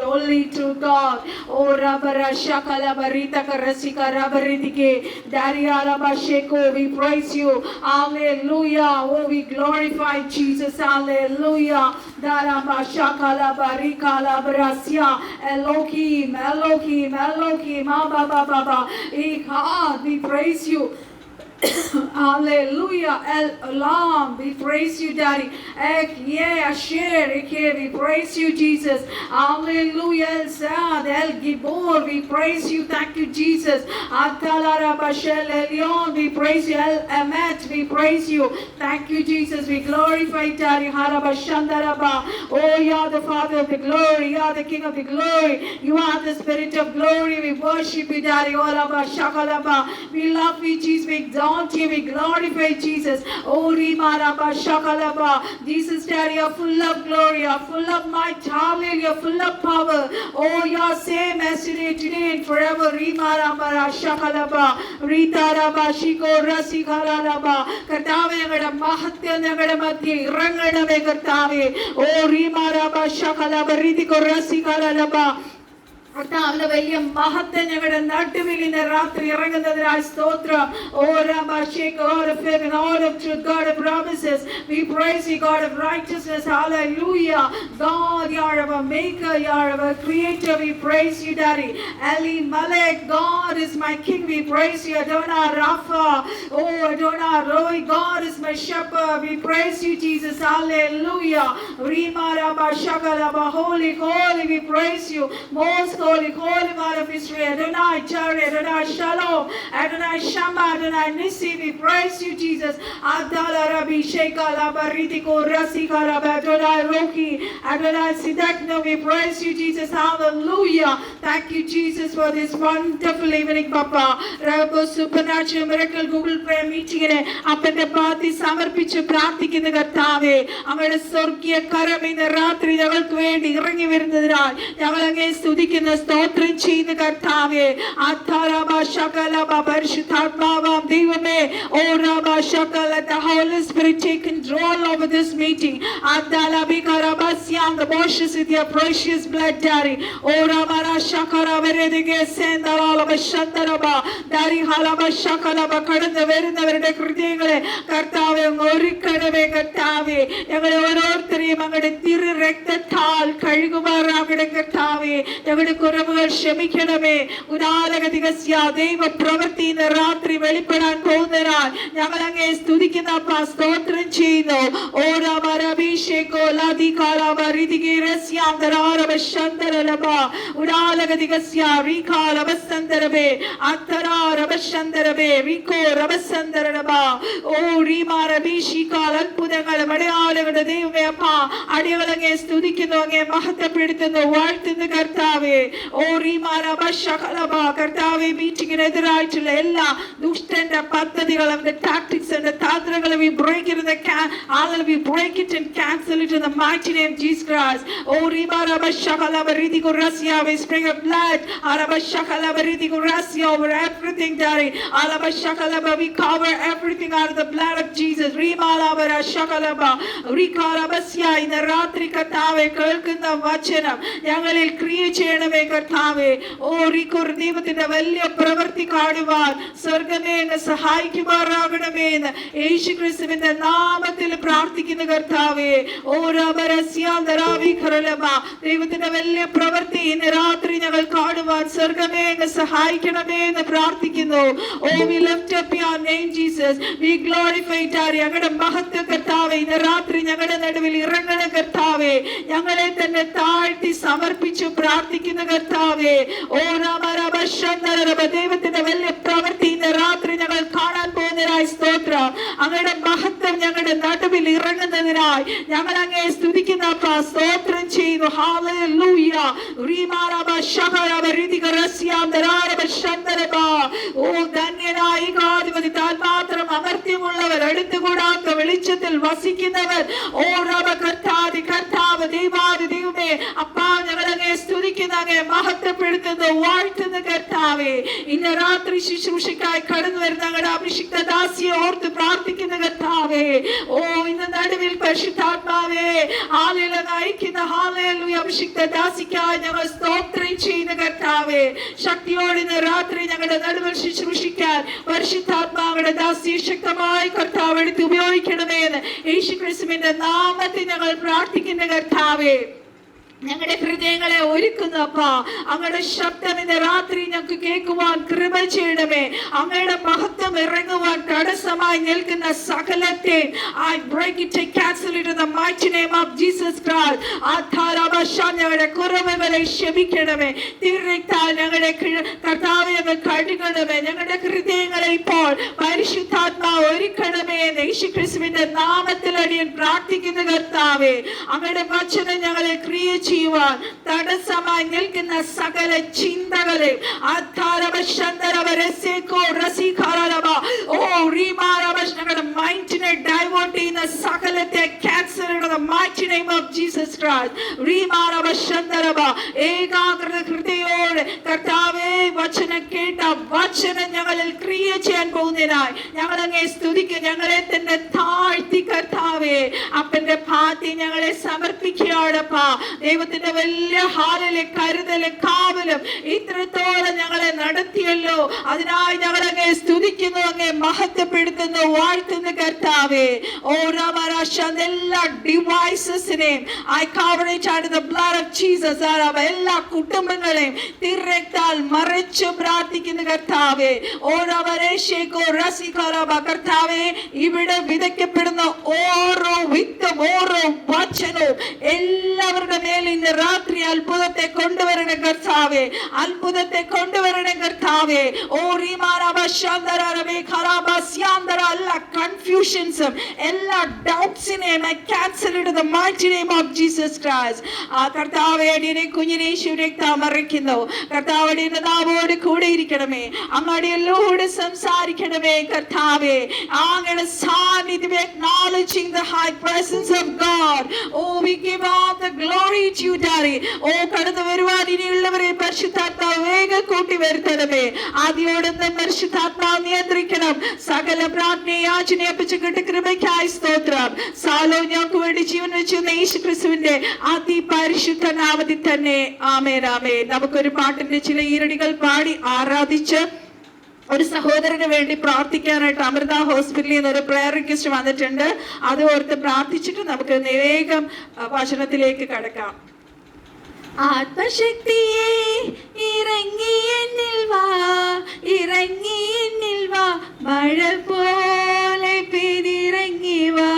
only to God. Oh Rabara Shakala Barita Karasika Rabaritike Dariala Basheko, we praise you. Hallelujah. Oh, we glorify Jesus. Hallelujah. Darama Shakala Barikala Barasya Elohim, Elohim, Elohim, Baba. We praise you. Hallelujah. El Olam, we praise you, Daddy. We praise you, Jesus. Hallelujah. El Sad, El Gibor, we praise you. Thank you, Jesus. Atalara Bashel Elion, we praise you. El Emet, we praise you. Thank you, Jesus. We glorify Daddy. Harabashandaraba. Oh, you are the Father of the glory. You are the King of the glory. You are the Spirit of glory. We worship you, Daddy. We love you, Jesus. We exalt you. We glorify Jesus. Oh, Rimaraba Shakalaba. Jesus, Daddy, you are full of glory. You are full of might. Hallelujah. You are full of power. Oh, you are same yesterday, today, and forever. Rimaraba Shakalaba. Ritaraba Shiko Rasikaraba. Katave Nagada Mahatya Nagada Mati. Rangada Vegatave. Oh, Rimaraba Shakalaba. Ritiko Rasikaraba. വലിയ മഹത്വം ഞങ്ങളുടെ നടുവിൽ ഇന്ന് രാത്രി ഇറങ്ങുന്നതിനായി സ്തോത്രം. Oh Rabba Shake, God of heaven, God of truth, God of promises. We praise you, God of righteousness. Hallelujah. God, you are our maker, you are our creator. We praise you, Daddy. Eli Malek, God is my king. We praise you. Adonai Rapha. Oh, Adonai Roy, God is my shepherd. We praise you, Jesus. Hallelujah. Rima Rabba Shakalaba. Holy, holy, we praise you. Most holy, holy one of Israel. Adonai Jireh, Adonai Shalom, Adonai Shammah, Adonai Nissi. We praise you, Jesus. Adala Rabbi Shekala Baritiko Rasikala Adonai Roki, Adonai Sidakna. We praise you, Jesus. Hallelujah. Thank you, Jesus, for this wonderful evening, Papa. Rabbi Supernatural Miracle Google Prayer Meeting. Apante Pati Samarpichu Pratikina Gatave. Amada Sorkia Karamina Ratri, ഞങ്ങൾക്ക് വേണ്ടി ഇറങ്ങി വരുന്നതിനാൽ ഞങ്ങൾ അങ്ങേ സ്തുതിക്കുന്ന സ്തോത്രം ചെയ്ത് കർത്താവേ. അത്താരബ ശകലബ പരിശുദ്ധാത്മാവാം ദൈവമേ. ഓ രബ ശകല, the Holy Spirit take control over this meeting. അദ്ദലബി കരബസ്യാം, the washes with your precious blood, Daddy. ഓ രബ ശകല വരദികെ സെന്തലബ ശന്തരബ ദാരി ഹലബ ശകലബ കടന്നു വരുന്നവരുടെ ഹൃദയങ്ങളെ കർത്താവേ ഒരുക്കണമേ കർത്താവേ. ഞങ്ങളെ ഓരോരുത്തരെയും അങ്ങയുടെ തിരു രക്തത്താൽ കഴുകുമാറാകണേ കർത്താവേ. ഞങ്ങളുടെ കുറവുകൾ ക്ഷമിക്കണമേ. ഉദാരഗതികസ്യ ദൈവ പ്രവൃത്തി ഇന്ന് രാത്രി വെളിപ്പെടാൻ പോകുന്നതിനാൽ ഞങ്ങൾ അങ്ങേ സ്തുതിക്കുന്ന സ്തോത്രം ചെയ്യുന്നു. ഓരോ മരഭിഷേകോ ലതികാലബ രിതികേരസ്യാന്തരാരബ ശന്തരലബ ഉദാരഗതികസ്യ റികാലബ സന്തരബേ അന്തരാരബ ശന്തരബേ റികോ രബ സന്തരലബ. ഓ റിമാരഭിഷികാൽ അത്ഭുതങ്ങൾ അടയാളങ്ങളുടെ ദൈവമേ അപ്പ അടിയങ്ങൾ അങ്ങേ സ്തുതിക്കുന്നു, അങ്ങേ മഹത്വപ്പെടുത്തുന്നു, വാഴ്ത്തുന്നു കർത്താവേ. ഓ റിമാരബ ശകലബ കർത്താവേ, മീറ്റിംഗിനെതിരായിട്ടുള്ള എല്ലാ ദുഷ്ടന്റെ പദ്ധതികളും tactics and the tantrങ്ങളും we break it in the we break it and cancel it in the mighty name of Jesus Christ. Oh rimaraba shakalaba ridiko rasya, we spring of blood araba shakalaba ridiko rasya over everything, Daddy. Alaba shakalaba, we cover everything out of the blood of Jesus. Rimalaba shakalaba rikarabasya ഇന്ന് രാത്രി കർത്താവേ കേൾക്കുന്ന വചനം ഞങ്ങളിൽ ക്രിയ ചെയ്യണമേ കർത്താവേ. ഓ റിക്കുർ ദൈവത്തിന്റെ വലിയ പ്രവൃത്തി കാണുവാൻ സ്വർഗമേ എന്നെ സഹായിക്കുമാറാകണമേ എന്ന് യേശു ക്രിസ്തുവിന്റെ നാമത്തിൽ പ്രാർത്ഥിക്കുന്ന കർത്താവേ. ഓ ദൈവത്തിന്റെ വലിയ പ്രവൃത്തി ഇന്ന് രാത്രി ഞങ്ങൾ കാണുവാൻ സ്വർഗമേ എന്നെ സഹായിക്കണമേ എന്ന് പ്രാർത്ഥിക്കുന്നു. ഓ we lift up your name, Jesus. We glorify Daddy. ഞങ്ങളുടെ മഹത്വ കർത്താവേ ഇന്ന് രാത്രി ഞങ്ങളുടെ നടുവിൽ ഇറങ്ങണ കർത്താവേ. ഞങ്ങളെ തന്നെ താഴ്ത്തി സമർപ്പിച്ചു പ്രാർത്ഥിക്കുന്ന കർത്താവേ. ഓ ദൈവത്തിന്റെ വലിയ പ്രവൃത്തി ഇന്ന് രാത്രി ഞങ്ങൾ കാണാൻ പോകുന്നതിനായി സ്തോത്രം. അങ്ങയുടെ മഹത്വം ഞങ്ങളുടെ നടുവിൽ ഇറങ്ങുന്നതിനായി ഞങ്ങൾ അങ്ങേ സ്തുതിക്കുന്ന സ്തോത്രം ചെയ്യുന്നു. ഹല്ലേലൂയ. ഓ ധന്യനായ ഏകാധിപതി താൽമാത്രം അമർത്യമുള്ളവർ അടുത്തുകൂടാത്ത വെളിച്ചത്തിൽ വസിക്കുന്നവർ. ഓ രബ കർത്താതി കർത്താവ് ദൈവാതി ദൈവമേ അപ്പാ ഞങ്ങൾ അങ്ങേ സ്തുതിക്കുന്ന അങ്ങേ ഞങ്ങളെ മഹത്വപ്പെടുത്തുന്നു, വാഴ്ത്തുന്ന കർത്താവേ. ഇന്ന് രാത്രി ശുശ്രൂഷയ്ക്കായി കടന്നു വരുന്ന ഞങ്ങളുടെ അഭിഷിക്ത ദാസിയെ ഓർത്ത് പ്രാർത്ഥിക്കുന്ന കർത്താവേ. ഓ ഇന്ന് നടുവിൽ പരിശുദ്ധാത്മാവേ ഹാലേലൂയ നയിക്കുന്ന ഹാലേലൂയ അഭിഷിക്ത ദാസിക്കായി ഞങ്ങൾ സ്തോത്രം ചെയ്യുന്ന കർത്താവേ. ശക്തിയോടെ ഇന്ന് രാത്രി ഞങ്ങളുടെ നടുവിൽ ശുശ്രൂഷിക്കാൻ പരിശുദ്ധാത്മാവിടെ ദാസിയെ ശക്തമായി കർത്താവ് എടുത്ത് ഉപയോഗിക്കണമേ എന്ന് യേശുക്രിസ്തുവിന്റെ നാമത്തിൽ ഞങ്ങൾ പ്രാർത്ഥിക്കുന്ന കർത്താവേ. ഞങ്ങളുടെ ഹൃദയങ്ങളെ ഒരുക്കുന്നപ്പാ, അങ്ങയുടെ ശബ്ദം ഇന്ന് രാത്രി ഞങ്ങൾക്ക് കേൾക്കുവാൻ കൃപ ചെയ്യണമേ. അങ്ങയുടെ മഹത്വം ഇറങ്ങുവാൻ തടസ്സമായി നിൽക്കുന്ന സകലത്തെ I break it and cancel it in the mighty name of Jesus Christ. ഞങ്ങളുടെ കുറവുകളെ ക്ഷമിക്കണമേ. തിരുരക്താൽ ഞങ്ങളുടെ കർത്താവെ അങ്ങ് കഴുകണമേ. ഞങ്ങളുടെ ഹൃദയങ്ങളെ ഇപ്പോൾ പരിശുദ്ധാത്മാവ് ഒരുക്കണമേ എന്ന് യേശുക്രിസ്തുവിന്റെ നാമത്തിൽ അടിയൻ പ്രാർത്ഥിക്കുന്ന കർത്താവേ. അങ്ങയുടെ വചനം ഞങ്ങളെ ക്രിയ ചെയ്യുവാൻ തടസ്സമായി നിൽക്കുന്ന സകല ചിന്തകളെ ഞങ്ങളുടെ മൈൻഡിനെ ഡൈവേർട്ട് ചെയ്യുന്ന സകലത്തെ cancel in the mighty name of Jesus Christ. ഏകാഗ്രത ഹൃദയോടെ കർത്താവേ വചനം കേട്ട വചനം ഞങ്ങളിൽ ക്രിയ ചെയ്യാൻ പോകുന്നതിനായി ഞങ്ങൾ അങ്ങേ സ്തുതിക്കുക. ഞങ്ങളെ തന്നെ താഴ്ത്തി കർത്താവേ അപ്പന്റെ ഭാഗത്ത് ഞങ്ങളെ സമർപ്പിക്കുകയാണപ്പാ. ദൈവത്തിന്റെ വലിയ ഹാലിലെ കരുതലും കാവലും ഇത്രത്തോളം ഞങ്ങളെ നടത്തിയല്ലോ. അതിനായി ഞങ്ങൾ അങ്ങേ സ്തുതിക്കുന്നു, അങ്ങേ മഹത്വപ്പെടുത്തുന്നു, വാഴ്ത്തുന്ന കർത്താവേ. എല്ലാ ഡിവൈസസിനെയും I cover it under the blood of Jesus. എല്ലാ കുടുംബങ്ങളെയും തിരുരക്താൽ മറച്ചു പ്രാർത്ഥിക്കുന്ന കർത്താവേ. കർത്താവേ ഇവിടെ വിതയ്ക്കപ്പെടുന്ന ഓരോ വിത്തും ഓരോ വചനവും എല്ലാവരുടെ മേൽ ഇന്ന് രാത്രി അത്ഭുതത്തെ കൊണ്ടുവരണം കർത്താവേ. അത്ഭുതത്തെ കൊണ്ടുവരണം കർത്താവേ. എല്ലാ കൺഫ്യൂഷൻസും എല്ലാ ഡൗട്ട്സിനെയും I cancel it in the mighty name of Jesus Christ. കർത്താവേ അടിയനെ കുഞ്ഞിനെ ശിവരക്തം മറിക്കുന്നു. കർത്താവ് അടിയന്റെ നാമോട് കൂടെ ഇരിക്കണമേ. അങ്ങടിയല്ലോട് സംസാരിക്കണമേ കർത്താവേ. അങ്ങയുടെ സാന്നിധ്യം acknowledging the high presence of God. Oh we give all the glory to you Daddy. Oh കടന്നു വരുവാൻ ഇനിയുള്ളവരെ പരിശുദ്ധാത്മാവ് വേഗം കൂട്ടി വരുത്തണമേ. ആദ്യോടൊന്നും പരിശുദ്ധാത്മാവ് നിയന്ത്രിക്കണം. സകല പ്രാർത്ഥനയെ യാചനയെ അർപ്പിച്ചുകൊണ്ട് കൃപയ്ക്കായി സ്തോത്രം. സാലോ ഞങ്ങൾക്ക് വേണ്ടി ജീവൻ വെച്ചു യേശുക്രിസ്തുവിന്റെ അതിപരിശുദ്ധ നാമത്തിൽ തന്നെ ആമേൻ ആമേൻ. നമുക്കൊരു പാട്ടിന്റെ ചില ഈരടികൾ പാടി ആരാധിച്ച് ഒരു സഹോദരന് വേണ്ടി പ്രാർത്ഥിക്കാനായിട്ട് അമൃത ഹോസ്പിറ്റലിൽ നിന്ന് ഒരു പ്രയർ റിക്വസ്റ്റ് വന്നിട്ടുണ്ട്. അത് ഓർത്ത് പ്രാർത്ഥിച്ചിട്ട് നമുക്ക് വേഗം വചനത്തിലേക്ക് കടക്കാം. ആത്മശക്തിയെ ഇറങ്ങി എന്നിൽ വാ, ഇറങ്ങി എന്നിൽ വാ, മഴ പോലെ പെയ്തിറങ്ങി വാ,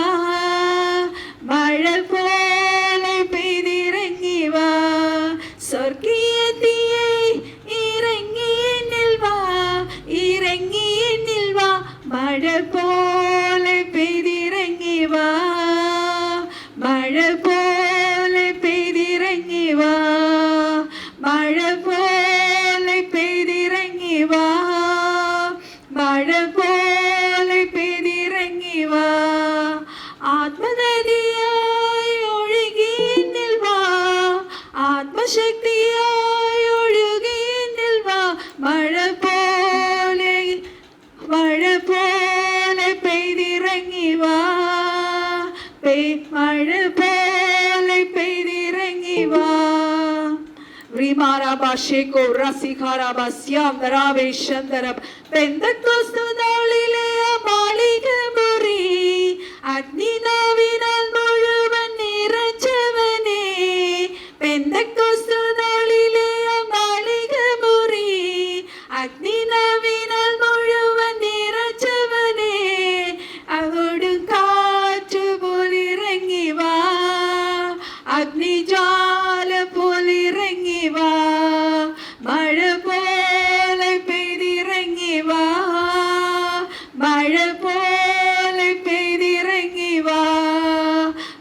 മഴ പോലെ പെയ്തിറങ്ങി വാ. സ്വർഗീയതയെ ഇറങ്ങി എന്നിൽ വാ, ഇറങ്ങി എന്നിൽ വാ, മഴ പോലെ പെയ്തിറങ്ങി വാ, മഴ പോലെ പെയ്തിറങ്ങി വാ, മഴ പോലെ പെയ്തിറങ്ങി വാ, മഴ പോലെ പെയ്തിറങ്ങി വാ. ആത്മനദിയായി ഒഴുകി എന്നിൽ വാ, ആത്മശക്തിയായി ഒഴുകി എന്നിൽ വാ, മഴ പോലെ മഴ പോലെ പെയ്തിറങ്ങി വാ, മഴ പോലെ പെയ്തിറങ്ങി വാ. അഗ്നിനാവിനാൽ മുഴുവൻ നിറച്ചവനേ, പെന്തക്കോസ്തുനാളിലെ മാളിക മുറി, അഗ്നിനാവിനാൽ മുഴുവൻ നിറച്ചവനേ, അവോടും കാറ്റ് പോലിറങ്ങി വാ, അഗ്നിജ്വാല പോലിറങ്ങി വാ, മഴ പോലെ പെയ്തിറങ്ങി വാ, മഴ പോലെ പെയ്തിറങ്ങി വാ,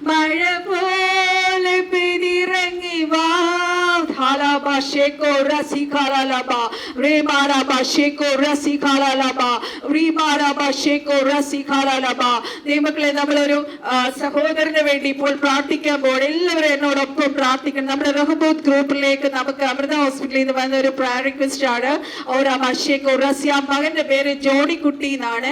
മഴ പോലെ പെയ്തിറങ്ങി വാ. Basheko Rasikala Laba, Remara Basheko Rasikala Laba, Remara Basheko Rasikala Laba. ദൈവമക്കളെ, നമ്മളൊരു സഹോദരന് വേണ്ടി ഇപ്പോൾ പ്രാർത്ഥിക്കുമ്പോൾ എല്ലാവരും എന്നോടൊപ്പം പ്രാർത്ഥിക്കണം. നമ്മുടെ റഹബോത്ത് ഗ്രൂപ്പിലേക്ക് നമുക്ക് അമൃത ഹോസ്പിറ്റലിൽ നിന്ന് വന്ന ഒരു പ്രയർ റിക്വസ്റ്റ് ആണ്. മകന്റെ പേര് ജോണിക്കുട്ടി എന്നാണ്.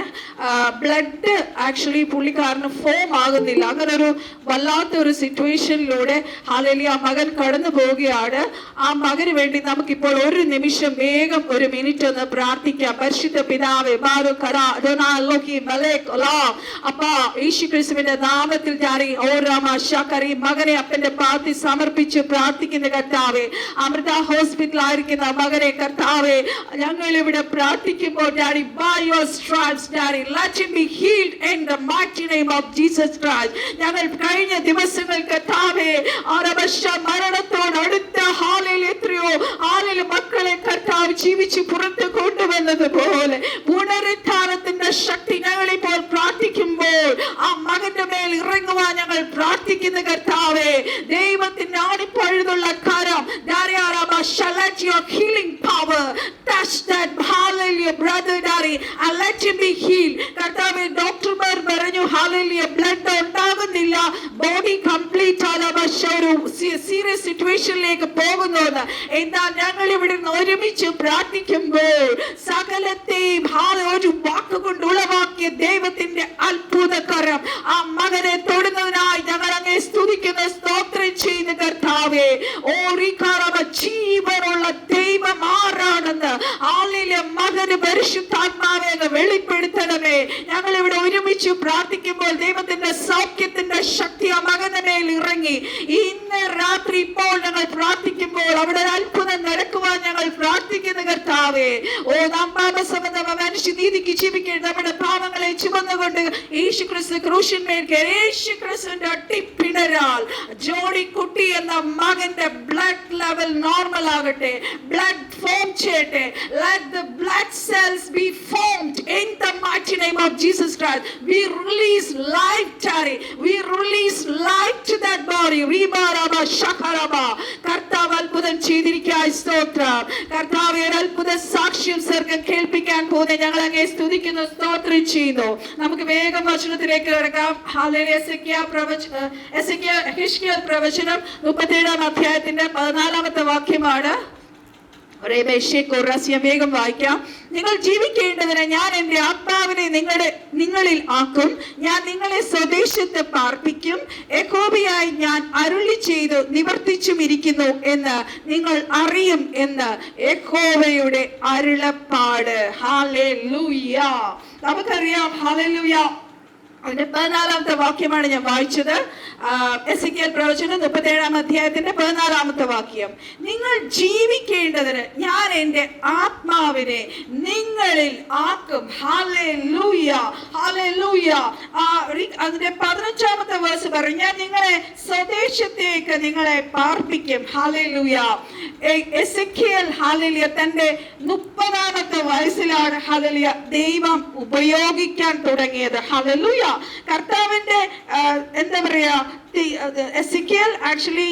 ബ്ലഡ് ആക്ച്വലി പുള്ളിക്കാരന് ഫോം ആകുന്നില്ല. അങ്ങനെ ഒരു വല്ലാത്തൊരു സിറ്റുവേഷനിലൂടെ ഹല്ലേലൂയ മകൻ കടന്നു പോവുകയാണ്. ആ മകന് വേണ്ടി നമുക്കിപ്പോൾ ഒരു നിമിഷം വേഗം ഒരു മിനിറ്റ് ഒന്ന് പ്രാർത്ഥിക്കാം. പരിശുദ്ധ പിതാവേ, അപ്പാ യേശുക്രിസ്തുവിന്റെ നാമത്തിൽ മകനെ അപ്പന്റെ പാർട്ടി സമർപ്പിച്ച് പ്രാർത്ഥിക്കുന്ന കർത്താവേ, അമൃത ഹോസ്പിറ്റലായിരിക്കുന്ന മകനെ കർത്താവേ, ഞങ്ങൾ ഇവിടെ പ്രാർത്ഥിക്കുമ്പോൾ daddy, by your stripes daddy let him be healed in the mighty name of Jesus Christ. ഞങ്ങൾ കഴിഞ്ഞ ദിവസങ്ങൾ കർത്താവേ മരണത്തോട് അടുത്ത എത്രയോ മക്കളെ കർത്താവ് ജീവിച്ച് പുറത്ത് കൊണ്ടുവന്നതുപോലെ പുനരുത്ഥാനത്തിന്റെ ശക്തി ഞങ്ങളിപ്പോൾ പ്രാർത്ഥിക്കുമ്പോൾ ആ മകന്റെ മേൽ ഇറങ്ങുവാൻ ഞങ്ങൾ പ്രാർത്ഥിക്കുന്ന കർത്താവേ, ദൈവത്തിന്റെ ആണിപ്പഴുതുള്ള കരം let your healing power touch that hallelujah brother daddy and let him be healed. കർത്താവേ, ഡോക്ടർമാർ പറഞ്ഞു hallelujah ബ്ലഡ് ഉണ്ടാകുന്നില്ല, ബോഡി കംപ്ലീറ്റ് ഒരു സീരിയസ് സിറ്റുവേഷനിലേക്ക് പോകുന്നു. എന്നാൽ ഞങ്ങൾ ഇവിടെ ഒരുമിച്ച് പ്രാർത്ഥിക്കുമ്പോൾ സകലത്തെയും ഒരു വാക്കുകൊണ്ട് ഉളവാക്കിയ ദൈവത്തിന്റെ അത്ഭുതകരം ആ മകനെ തൊടുന്നതിനായി ഞങ്ങൾ അങ്ങേ സ്തുതിക്കുന്ന സ്തോത്രം ചെയ്യുന്ന കർത്താവേ, ജീവനുള്ള ദൈവം ആരാണെന്ന് മകന് പരിശുദ്ധാത്മാവെ വെളിപ്പെടുത്തണമേ. ഞങ്ങൾ ഇവിടെ ഒരുമിച്ച് പ്രാർത്ഥിക്കുമ്പോൾ ദൈവത്തിന്റെ സൗഖ്യത്തിന്റെ ശക്തി ആ മകന്റെ മേൽ ഇറങ്ങി. ഇന്ന് രാത്രി ഇപ്പോൾ ഞങ്ങൾ പ്രാർത്ഥിക്കുമ്പോൾ അവിടെ അത്ഭുതം നടക്കുവാൻ ഞങ്ങൾ പ്രാർത്ഥിക്കുന്ന കർത്താവേ, നാം പാപസംബന്ധ മനുഷ്യനീതിക്ക് ജീവിക്കേണ്ട നമ്മുടെ പാപങ്ങളെ ചുമന്നുകൊണ്ട് യേശുക്രിസ്തു ക്രൂശിന്മേൽ യേശുക്രിസ്തുവിന്റെ അട്ടിപ്പിണരാൽ ജോണിക്കുട്ടി എന്ന മകന്റെ ബ്ലഡ് ലെവൽ നോർമൽ ആകട്ടെ, ബ്ലഡ് ഫോം ചെയ്യട്ടെ. Let the blood cells be formed in the mighty name of Jesus Christ. We release life, Daddy. We release life to that body. Ribaraba shakaraba. കർത്താവ് അത്ഭുതം ചെയ്തിരിക്കായി സ്തോത്രം. കർത്താവ് അത്ഭുത സാക്ഷ്യം സ്വർഗ്ഗം കേൾപ്പിക്കാൻ പോകുന്ന ഞങ്ങൾ അങ്ങേ സ്തുതിക്കുന്നു, സ്തോത്രം ചെയ്യുന്നു. നമുക്ക് വേഗം വചനത്തിലേക്ക് കിടക്കാം. ഹിസ്കിയേൽ പ്രവചനം 37-ാം അധ്യായത്തിന്റെ 14-ാമത്തെ വാക്യമാണ്. വേഗം വായിക്കാം. നിങ്ങൾ ജീവിക്കേണ്ടതിന് ഞാൻ എന്റെ ആത്മാവിനെ നിങ്ങളിൽ ആക്കും, ഞാൻ നിങ്ങളെ സ്വദേശത്ത് പാർപ്പിക്കും, യഹോവയായി ഞാൻ അരുളി ചെയ്തു നിവർത്തിച്ചും ഇരിക്കുന്നു എന്ന് നിങ്ങൾ അറിയും എന്ന് യഹോവയുടെ അരുളപ്പാട്. ഹല്ലേലൂയ. നമുക്കറിയാം ഹല്ലേലൂയ. അതിന്റെ 14-ാമത്തെ വാക്യമാണ് ഞാൻ വായിച്ചത്. എസെക്കിയേൽ പ്രവചനം 37-ാം അധ്യായത്തിന്റെ 14-ാമത്തെ വാക്യം. നിങ്ങൾ ജീവിക്കേണ്ടതിന് ഞാൻ എന്റെ ആത്മാവിനെ നിങ്ങളിൽ ആക്കും. Hallelujah, hallelujah. അതിന്റെ 15-ാമത്തെ വേഴ്സ് പറയും, ഞാൻ നിങ്ങളെ സ്വദേശത്തേക്ക് നിങ്ങളെ പാർപ്പിക്കും. ഹല്ലേലൂയ. എസെക്കിയേൽ ഹല്ലേലൂയ തന്റെ 30-ാമത്തെ വയസ്സിലാണ് ഹല്ലേലൂയ ദൈവം ഉപയോഗിക്കാൻ തുടങ്ങിയത്. ഹല്ലേലൂയ. കർത്താവിന്റെ എന്താ പറയാ, എസെക്കിയേൽ ആക്ച്വലി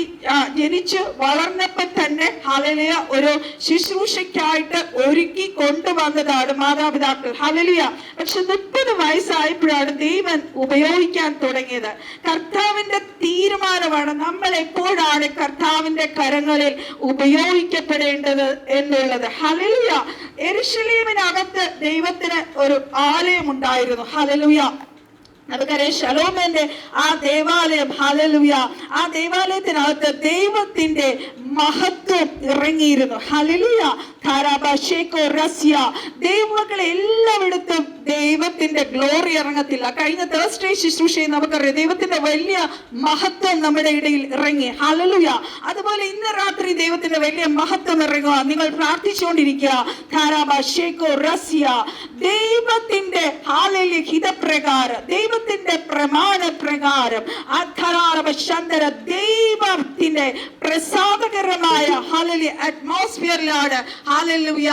ജനിച്ച് വളർന്നപ്പോൾ തന്നെ ഹല്ലേലൂയ ഒരു ശുശ്രൂഷയ്ക്കായിട്ട് ഒരുക്കി കൊണ്ടുവന്നതാണ് മാതാപിതാക്കൾ. ഹല്ലേലൂയ. പക്ഷെ 30 വയസ്സായപ്പോഴാണ് ദൈവം ഉപയോഗിക്കാൻ തുടങ്ങിയത്. കർത്താവിന്റെ തീരുമാനമാണ് നമ്മൾ എപ്പോഴാണ് കർത്താവിന്റെ കരങ്ങളിൽ ഉപയോഗിക്കപ്പെടേണ്ടത് എന്നുള്ളത്. ഹല്ലേലൂയ. യെരൂശലേമിനകത്ത് ദൈവത്തിന് ഒരു ആലയം ഉണ്ടായിരുന്നു. ഹല്ലേലൂയ. നമുക്കറിയാം ശലോമോന്റെ ആ ദേവാലയം. ഹല്ലേലൂയ. ആ ദേവാലയത്തിനകത്ത് ദൈവത്തിന്റെ മഹത്വം ഇറങ്ങിയിരുന്നു. ഹല്ലേലൂയ. ദൈവമക്കളെ എല്ലായിടത്തും ദൈവത്തിന്റെ ഗ്ലോറി ഇറങ്ങത്തില്ല. കഴിഞ്ഞ തേഴ്സ്ഡേ ശുശ്രൂഷയിൽ നമുക്കറിയാം ദൈവത്തിന്റെ വലിയ മഹത്വം നമ്മുടെ ഇടയിൽ ഇറങ്ങി. ഹല്ലേലൂയ. അതുപോലെ ഇന്ന് രാത്രി ദൈവത്തിന്റെ വലിയ മഹത്വം ഇറങ്ങുക. നിങ്ങൾ പ്രാർത്ഥിച്ചുകൊണ്ടിരിക്കുക. ദൈവത്തിന്റെ ഹല്ലേലൂയ ഹിതപ്രകാരം, ദൈവ ദൈവത്തിന്റെ പ്രമാണ പ്രകാരം ദൈവത്തിന്റെ പ്രസാദകരമായ ഹല്ലേലൂയ അറ്റ്മോസ്ഫിയറിലാണ് ഹല്ലേലൂയ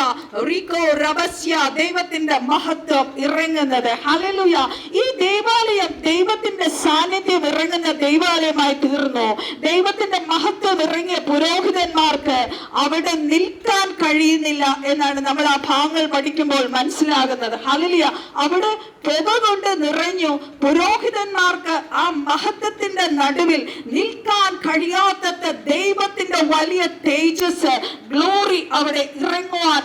റിക്കോ റബസ്യ ദൈവത്തിന്റെ മഹത്വം ഇറങ്ങുന്നത്. ഹല്ലേലൂയ. ഈ ദേവാലയം ദൈവത്തിന്റെ സാന്നിധ്യം ഇറങ്ങുന്ന ദേവാലയമായി തീർന്നു. ദൈവത്തിന്റെ മഹത്വം ഇറങ്ങിയ പുരോഹിതന്മാർക്ക് അവിടെ നിൽക്കാൻ കഴിയുന്നില്ല എന്നാണ് നമ്മൾ ആ ഭാഗങ്ങൾ പഠിക്കുമ്പോൾ മനസ്സിലാകുന്നത്. ഹല്ലേലൂയ. അവിടെ പുക കൊണ്ട് നിറഞ്ഞു. പുരോഹിതന്മാർക്ക് ആ മഹത്വത്തിന്റെ നടുവിൽ നിൽക്കാൻ കഴിയാത്ത ദൈവത്തിന്റെ വലിയ തേജസ്, ഗ്ലോറി അവിടെ ഇറങ്ങുവാൻ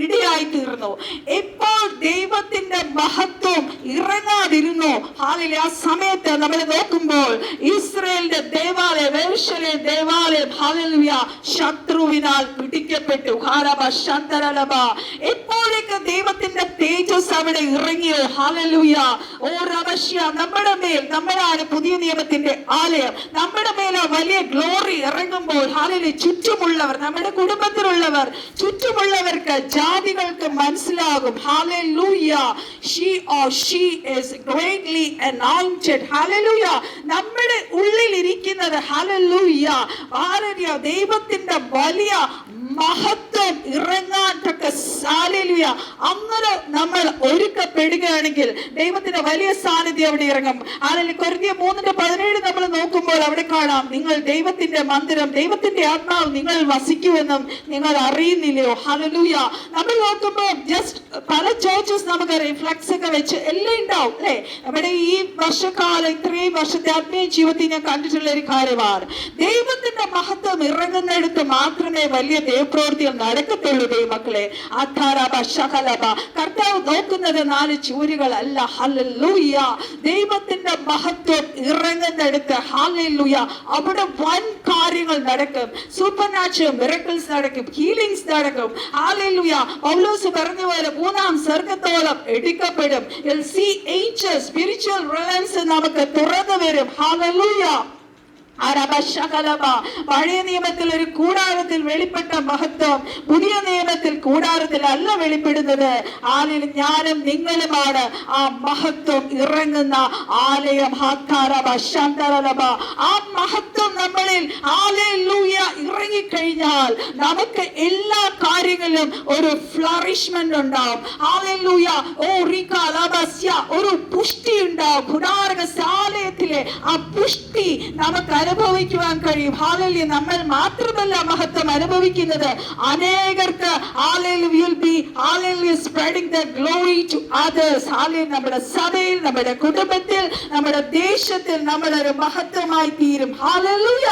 ഇടയായി തീർന്നു. ഇപ്പോൾ ദൈവത്തിന്റെ മഹത്വം ഇറങ്ങാതിരുന്നു. ഹല്ലേലൂയ. ആ സമയത്ത് നമ്മൾ നോക്കുമ്പോൾ ഇസ്രായേലിന്റെ ദേവാലയം, യെരൂശലേം ദേവാലയം ഹല്ലേലൂയ ശത്രുവിനാൽ പിടിക്കപ്പെട്ടു. എപ്പോഴേക്ക് ദൈവത്തിന്റെ തേജസ് അവിടെ ഇറങ്ങിയോ ഹല്ലേലൂയ. ഓ റബശ്യ നമ്മുടെ മേൽ, നമ്മളാണ് പുതിയ നിയമത്തിന്റെ ആലയം, നമ്മുടെ മേൽ ആ വലിയ ഗ്ലോറി ഇറങ്ങുമ്പോൾ ഹല്ലേലൂയ ചുറ്റുമുള്ളവർ, നമ്മുടെ കുടുംബത്തിലുള്ളവർ, ചുറ്റുമുള്ളവർക്ക്, ജാതികൾക്ക് മനസ്സിലാകും hallelujah she is greatly anointed. Hallelujah. നമ്മുടെ ഉള്ളിൽ ഇരിക്കുന്നത് ഹല്ലേലൂയ ദൈവത്തിന്റെ വലിയ മഹത്വം ഇറങ്ങാൻ തക്ക ഹല്ലേലൂയ അങ്ങനെ നമ്മൾ ഒരുക്കപ്പെടുകയാണെങ്കിൽ ദൈവത്തിന്റെ വലിയ സാന്നിധ്യം അവിടെ ഇറങ്ങും. ഹല്ലേലൂയ. കൊരിന്ത്യർ 3:17 നമ്മൾ നോക്കുമ്പോൾ അവിടെ കാണാം, നിങ്ങൾ ദൈവത്തിന്റെ മന്ദിരം, ദൈവത്തിന്റെ ആത്മാവ് നിങ്ങൾ വസിക്കുമെന്നും നിങ്ങൾ അറിയുന്നില്ലയോ. ഹല്ലേലൂയ. നമ്മൾ നോക്കുമ്പോൾ ജസ്റ്റ് പല ചേർച്ചസ് നമുക്കറിയാം, ഫ്ലക്സ് ഒക്കെ വെച്ച് എല്ലാം ഉണ്ടാവും അല്ലെ. നമ്മുടെ ഈ വർഷക്കാലം ഇത്രയും വർഷത്തെ ആത്മീയ ജീവിതത്തിൽ ഞാൻ കണ്ടിട്ടുള്ള ഒരു കാര്യമാണ്, ദൈവത്തിന്റെ മഹത്വം ഇറങ്ങുന്നിടത്ത് മാത്രമേ വലിയ ദൈവപ്രവൃത്തികൾ നടക്കത്തുള്ളൂ. ദൈവമക്കളെ കർത്താവ് നോക്കുന്നത് 4 ചൂരുകളല്ല. ഹല്ലേലൂയ. ദൈവത്തിന്റെ മഹത്വം ഇറങ്ങുന്നിടത്ത് ഹല്ലേലൂയ അവിടെ വൻ കാര്യങ്ങൾ നടക്കും. സൂപ്പർ നാച്ചുറൽ മിറക്കിൾസ് നടക്കും, ഹീലിംഗ്സ് നടക്കും. ഹല്ലേലൂയ. പൗലോസ് പറഞ്ഞ പോലെ 3-ാം സ്വർഗ്ഗത്തോളം എടുക്കപ്പെടും. സ്പിരിച്വൽ റിലയൻസ് നമുക്ക് തുറന്നു വരും. ഹല്ലേലൂയ. പഴയ നിയമത്തിൽ ഒരു കൂടാരത്തിൽ വെളിപ്പെട്ട മഹത്വം പുതിയ നിയമത്തിൽ കൂടാരത്തിൽ അല്ല വെളിപ്പെടുന്നത്. ഞാനും നിങ്ങളുമാണ് ആ മഹത്വം ഇറങ്ങുന്ന ആലയം. ആ മഹത്വം നമ്മളിൽ ഇറങ്ങിക്കഴിഞ്ഞാൽ നമുക്ക് എല്ലാ കാര്യങ്ങളിലും ഒരു ഫ്ലറിഷ്മെന്റ് ഉണ്ടാവും. ഒരു പുഷ്ടി ഉണ്ടാവും. കൂടാരസാലയത്തിലെ ആ പുഷ്ടി നമുക്ക് അനുഭവിക്കുവാൻ കഴിയും. ഹല്ലേലൂയ. നമ്മൾ മാത്രമല്ല മഹത്വം അനുഭവിക്കുന്നത്, അനേകർക്ക് spreading the glory to others. Hallelujah. നമ്മുടെ സഭയിൽ, നമ്മുടെ കുടുംബത്തിൽ, നമ്മുടെ ദേശത്തിൽ നമ്മളൊരു മഹത്വമായി തീരും. ഹല്ലേലൂയ.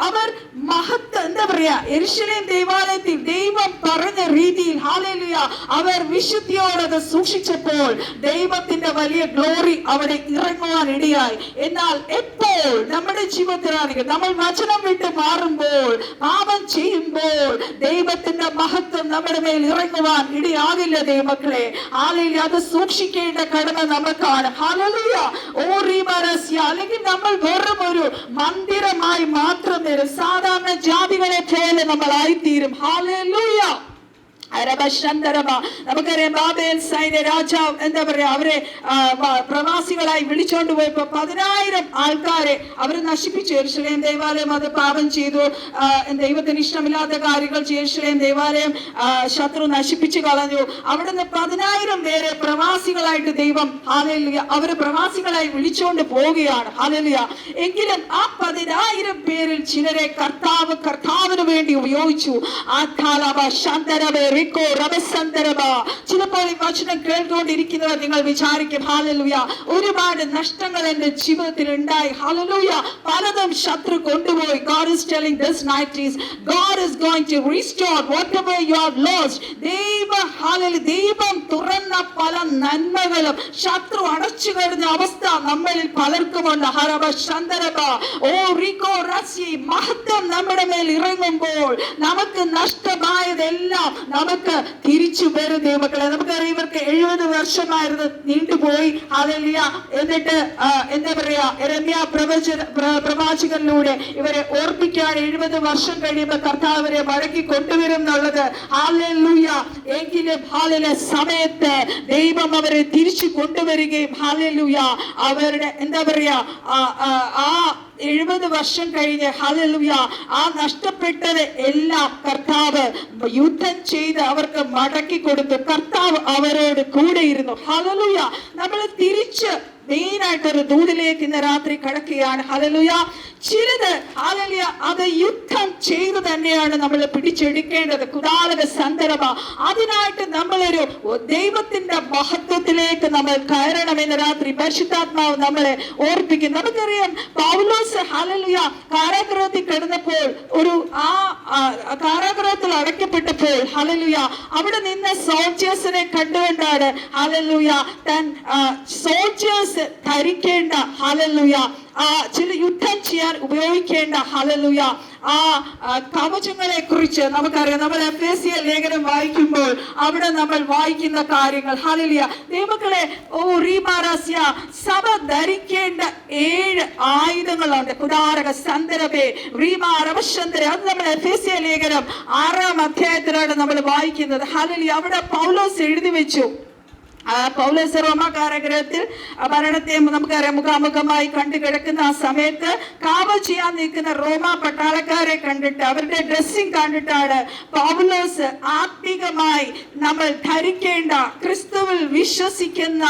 അവർ മഹത്വം എന്താ പറയാ, യെരൂശലേം ദേവാലയത്തിൽ ദൈവം പറഞ്ഞ രീതിയിൽ ഹല്ലേലൂയ അവർ വിശുദ്ധിയോടെ അത് സൂക്ഷിച്ചപ്പോൾ ദൈവത്തിന്റെ വലിയ ഗ്ലോറി അവിടെ ഇറങ്ങുവാൻ ഇടയായി. എന്നാൽ എപ്പോൾ നമ്മുടെ ജീവിതത്തിലാണെങ്കിൽ നമ്മൾ വചനം വിട്ട് മാറുമ്പോൾ, പാപം ചെയ്യുമ്പോൾ ദൈവത്തിന്റെ മഹത്വം നമ്മുടെ മേൽ ഇറങ്ങുവാൻ ഇടയാകില്ല. ദൈവമക്കളെ ഹല്ലേലൂയ. അത് സൂക്ഷിക്കേണ്ട കടമ നമുക്കാണ്. ഹല്ലേലൂയ. അല്ലെങ്കിൽ നമ്മൾ വെറും ഒരു മന്ദിരമായി മാത്രം സാധാരണ ജാതികളെ പോലെ നമ്മൾ ആയിത്തീരും. ഹല്ലേലൂയ. നമുക്കറിയാം, ബാബേൽ സൈന്യ രാജാവ് എന്താ പറയാ, അവരെ പ്രവാസികളായി വിളിച്ചോണ്ട് പോയപ്പോ 10,000 ആൾക്കാരെ അവര് നശിപ്പിച്ചു. യെരൂശലേം ദേവാലയം അത് പാപം ചെയ്തു, ദൈവത്തിന് ഇഷ്ടമില്ലാത്ത കാര്യങ്ങൾ യെരൂശലേം ദേവാലയം ശത്രു നശിപ്പിച്ചു കളഞ്ഞു. അവിടുന്ന് 10,000 പേരെ പ്രവാസികളായിട്ട് ദൈവം ഹല്ലേലൂയ അവര് പ്രവാസികളായി വിളിച്ചോണ്ട് പോവുകയാണ്. ഹല്ലേലൂയ. എങ്കിലും ആ 10,000 പേരിൽ ചിലരെ കർത്താവിന് വേണ്ടി ഉപയോഗിച്ചു. ചിലപ്പോൾ ഈ വചനം കേട്ടുകൊണ്ടിരിക്കുന്നവർ നിങ്ങൾ വിചാരിക്കും, ഹല്ലേലൂയ ഒരുപാട് നഷ്ടങ്ങൾ എന്റെ ജീവിതത്തിൽ ഉണ്ടായി. ഹല്ലേലൂയ. പലതും ശത്രു കൊണ്ടുപോയി. God is telling this night is God is going to restore whatever you have lost. ദൈവം തുറന്ന പല നന്മകളും ശത്രു അടച്ചു കഴിഞ്ഞ അവസ്ഥ നമ്മളിൽ പലർക്കുമുണ്ട്. മഹത്വം നമ്മുടെ മേൽ ഇറങ്ങുമ്പോൾ നമുക്ക് നഷ്ടമായതെല്ലാം നമുക്ക് തിരിച്ചു വരും ദൈവമക്കളെ. നമുക്കറിയാം ഇവർക്ക് 70 വർഷമായിരുന്നു നീണ്ടുപോയി. ഹല്ലേലൂയ. എന്നിട്ട് എന്താ പറയാ, യെരമ്യാ പ്രവാചകനിലൂടെ ഇവരെ ഓർപ്പിക്കുകയാണ് 70 വർഷം കഴിയുമ്പോൾ കർത്താവ് അവരെ മടക്കി കൊണ്ടുവരും എന്നുള്ളത്. ഹല്ലേലൂയ. എങ്കിലും ഹല്ലേലൂയ സമയത്ത് ദൈവം അവരെ തിരിച്ചു കൊണ്ടുവരികയും ഹല്ലേലൂയ അവരുടെ എന്താ പറയാ ആ 70 വർഷം കഴിഞ്ഞ് ഹല്ലേലൂയ ആ നഷ്ടപ്പെട്ടത് എല്ലാം കർത്താവ് യുദ്ധം ചെയ്ത് അവർക്ക് മടക്കി കൊടുത്തു. കർത്താവ് അവരോട് കൂടെ ഇരുന്നു. ഹല്ലേലൂയ. നമ്മൾ തിരിച്ച് മെയിനായിട്ടൊരു ദൂതിലേക്ക് ഇന്ന് രാത്രി കടക്കുകയാണ്. ഹല്ലേലൂയ. ചിലത് ഹല്ലേലൂയ അത് യുദ്ധം ചെയ്തു തന്നെയാണ് നമ്മൾ പിടിച്ചെടുക്കേണ്ടത്. കുതാലക സന്ദർഭ അതിനായിട്ട് നമ്മളൊരു ദൈവത്തിന്റെ മഹത്വത്തിലേക്ക് നമ്മൾ കയറണം എന്ന് രാത്രി പരിശുദ്ധാത്മാവ് നമ്മളെ ഓർപ്പിക്കും. നമുക്കറിയാം പൗലോസ് ഹല്ലേലൂയ കാരാഗൃഹത്തിൽ കിടന്നപ്പോൾ ഒരു കാരാഗൃഹത്തിൽ അടയ്ക്കപ്പെട്ടപ്പോൾ ഹല്ലേലൂയ അവിടെ നിന്ന് സോൾജേഴ്സിനെ കണ്ടുകൊണ്ടാണ് ഹല്ലേലൂയ സോൾജേഴ്സ് ധരിക്കേണ്ട ഹല്ലേലൂയ ചില യുദ്ധം ചെയ്യാൻ ഉപയോഗിക്കേണ്ട ഹല്ലേലൂയ കവചങ്ങളെ കുറിച്ച് നമുക്കറിയാം. നമ്മൾ എഫേസ്യ ലേഖനം വായിക്കുമ്പോൾ അവിടെ നമ്മൾ വായിക്കുന്ന കാര്യങ്ങൾ ഹല്ലേലൂയ ദൈവമക്കളെ റീമാരസ്യ സഭ ധരിക്കേണ്ട 7 ആയുധങ്ങളുണ്ട്. കുടാരക സന്ദരബേ റീമാരവശന്തര അത് നമ്മൾ എഫേസ്യ ലേഖനം 6-ാം അധ്യായത്തിലാണ് നമ്മൾ വായിക്കുന്നത്. ഹല്ലേലൂയ അവിടെ പൗലോസ് എഴുതി വെച്ചു. പൗലോസ് റോമ കാരാഗൃഹത്തിൽ മരണത്തെ നമുക്കറിയാം മുഖാമുഖമായി കണ്ടു കിടക്കുന്ന ആ സമയത്ത് കാവൽ ചെയ്യാൻ നിൽക്കുന്ന റോമ പട്ടാളക്കാരെ കണ്ടിട്ട് അവരുടെ ഡ്രസ്സിംഗ് കണ്ടിട്ടാണ് പൗലോസ് ആത്മീകമായി നമ്മൾ ധരിക്കേണ്ട ക്രിസ്തുവിൽ വിശ്വസിക്കുന്ന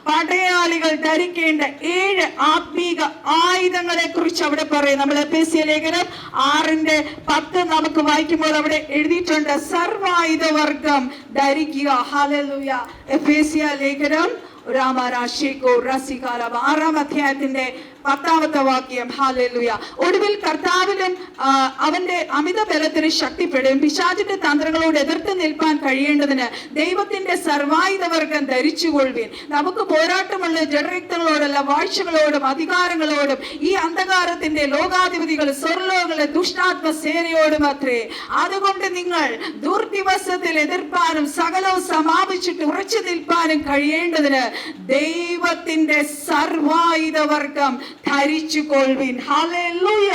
പടയാളികൾ ധരിക്കേണ്ട 7 ആത്മീക ആയുധങ്ങളെ കുറിച്ച് അവിടെ പറയും. നമ്മൾ എഫേസ്യ ലേഖനം 6:10 നമുക്ക് വായിക്കുമ്പോൾ അവിടെ എഴുതിയിട്ടുണ്ട് സർവായുധവർഗം ധരിക്കുക. ഹല്ലേലൂയ. എഫേസ്യ ലേഖനം 6-ാം അധ്യായത്തിന്റെ 10-ാമത്തെ വാക്യം. ഹല്ലേലൂയ. ഒടുവിൽ കർത്താവിലും അവന്റെ അമിത ബലത്തിന് ശക്തിപ്പെടും പിശാചിന്റെ തന്ത്രങ്ങളോട് എതിർത്ത് നിൽപ്പാൻ കഴിയേണ്ടതിന് ദൈവത്തിന്റെ സർവായുധവർഗം ധരിച്ചുകൊള്ളുവിൻ. നമുക്ക് പോരാട്ടമുള്ള ജഡരക്തങ്ങളോടല്ല വാഴ്ചകളോടും അധികാരങ്ങളോടും ഈ അന്ധകാരത്തിന്റെ ലോകാധിപതികൾ സ്വർലോകങ്ങളെ ദുഷ്ടാത്മ സേനയോടും അത്രേ. അതുകൊണ്ട് നിങ്ങൾ ദുർദിവസത്തിൽ എതിർപ്പാനും സകലവും സമാപിച്ചിട്ട് ഉറച്ചു നിൽപ്പാനും കഴിയേണ്ടതിന് ദൈവത്തിന്റെ സർവായുധവർഗം ധരിച്ചുകൊള്ളുവിൻ. ഹല്ലേലൂയ.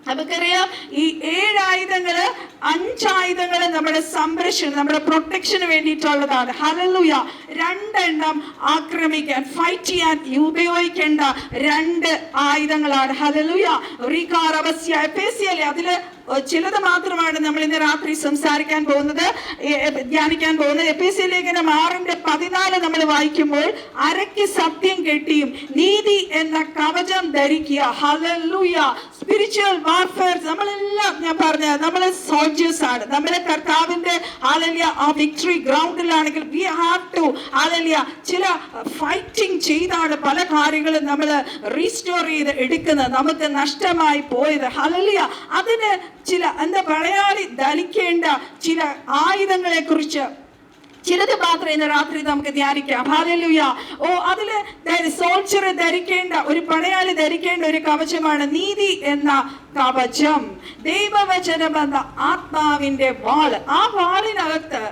നമുക്കറിയാം ഈ 7 ആയുധങ്ങള് 5 ആയുധങ്ങള് നമ്മുടെ സംരക്ഷണം നമ്മുടെ പ്രൊട്ടക്ഷന് വേണ്ടിയിട്ടുള്ളതാണ്. ഹല്ലേലൂയ. 2 എണ്ണം ആക്രമിക്കാൻ ഫൈറ്റ് ചെയ്യാൻ ഉപയോഗിക്കേണ്ട 2 ആയുധങ്ങളാണ്. ഹല്ലേലൂയ. അതില് ചിലത് മാത്രമാണ് നമ്മൾ ഇന്ന് രാത്രി സംസാരിക്കാൻ പോകുന്നത്, ധ്യാനിക്കാൻ പോകുന്നത്. എഫേസ്യ ലേഖനം 6:14 നമ്മൾ വായിക്കുമ്പോൾ അരയ്ക്ക് സത്യം കെട്ടിയും നീതി എന്ന കവചം ധരിക്കുക. ഹല്ലേലൂയ. സ്പിരിച്വൽ വാർഫെയർ നമ്മളെല്ലാം ഞാൻ പറഞ്ഞ നമ്മളെ സോൾജേഴ്സ് ആണ്. നമ്മളെ കർത്താവിന്റെ ഹല്ലേലൂയ ആ വിക്ടറി ഗ്രൗണ്ടിലാണെങ്കിൽ വി ഹാവ് ടു ഹല്ലേലൂയ ചില ഫൈറ്റിംഗ് ചെയ്താണ് പല കാര്യങ്ങളും നമ്മൾ റീസ്റ്റോർ ചെയ്ത് എടുക്കുന്നത്, നമുക്ക് നഷ്ടമായി പോയത്. ഹല്ലേലൂയ. അതിന് ചില എന്താ പടയാളി ധരിക്കേണ്ട ചില ആയുധങ്ങളെ കുറിച്ച് ചിലത് മാത്രം ഇന്ന് രാത്രി നമുക്ക് ധ്യാനിക്കാം. ഹല്ലേലൂയ. അതില് സോൾജർ ധരിക്കേണ്ട ഒരു പടയാളി ധരിക്കേണ്ട ഒരു കവചമാണ് നീതി എന്ന കവചം. ദൈവവചനം എന്ന ആത്മാവിന്റെ വാള്. ആ വാളിനകത്ത്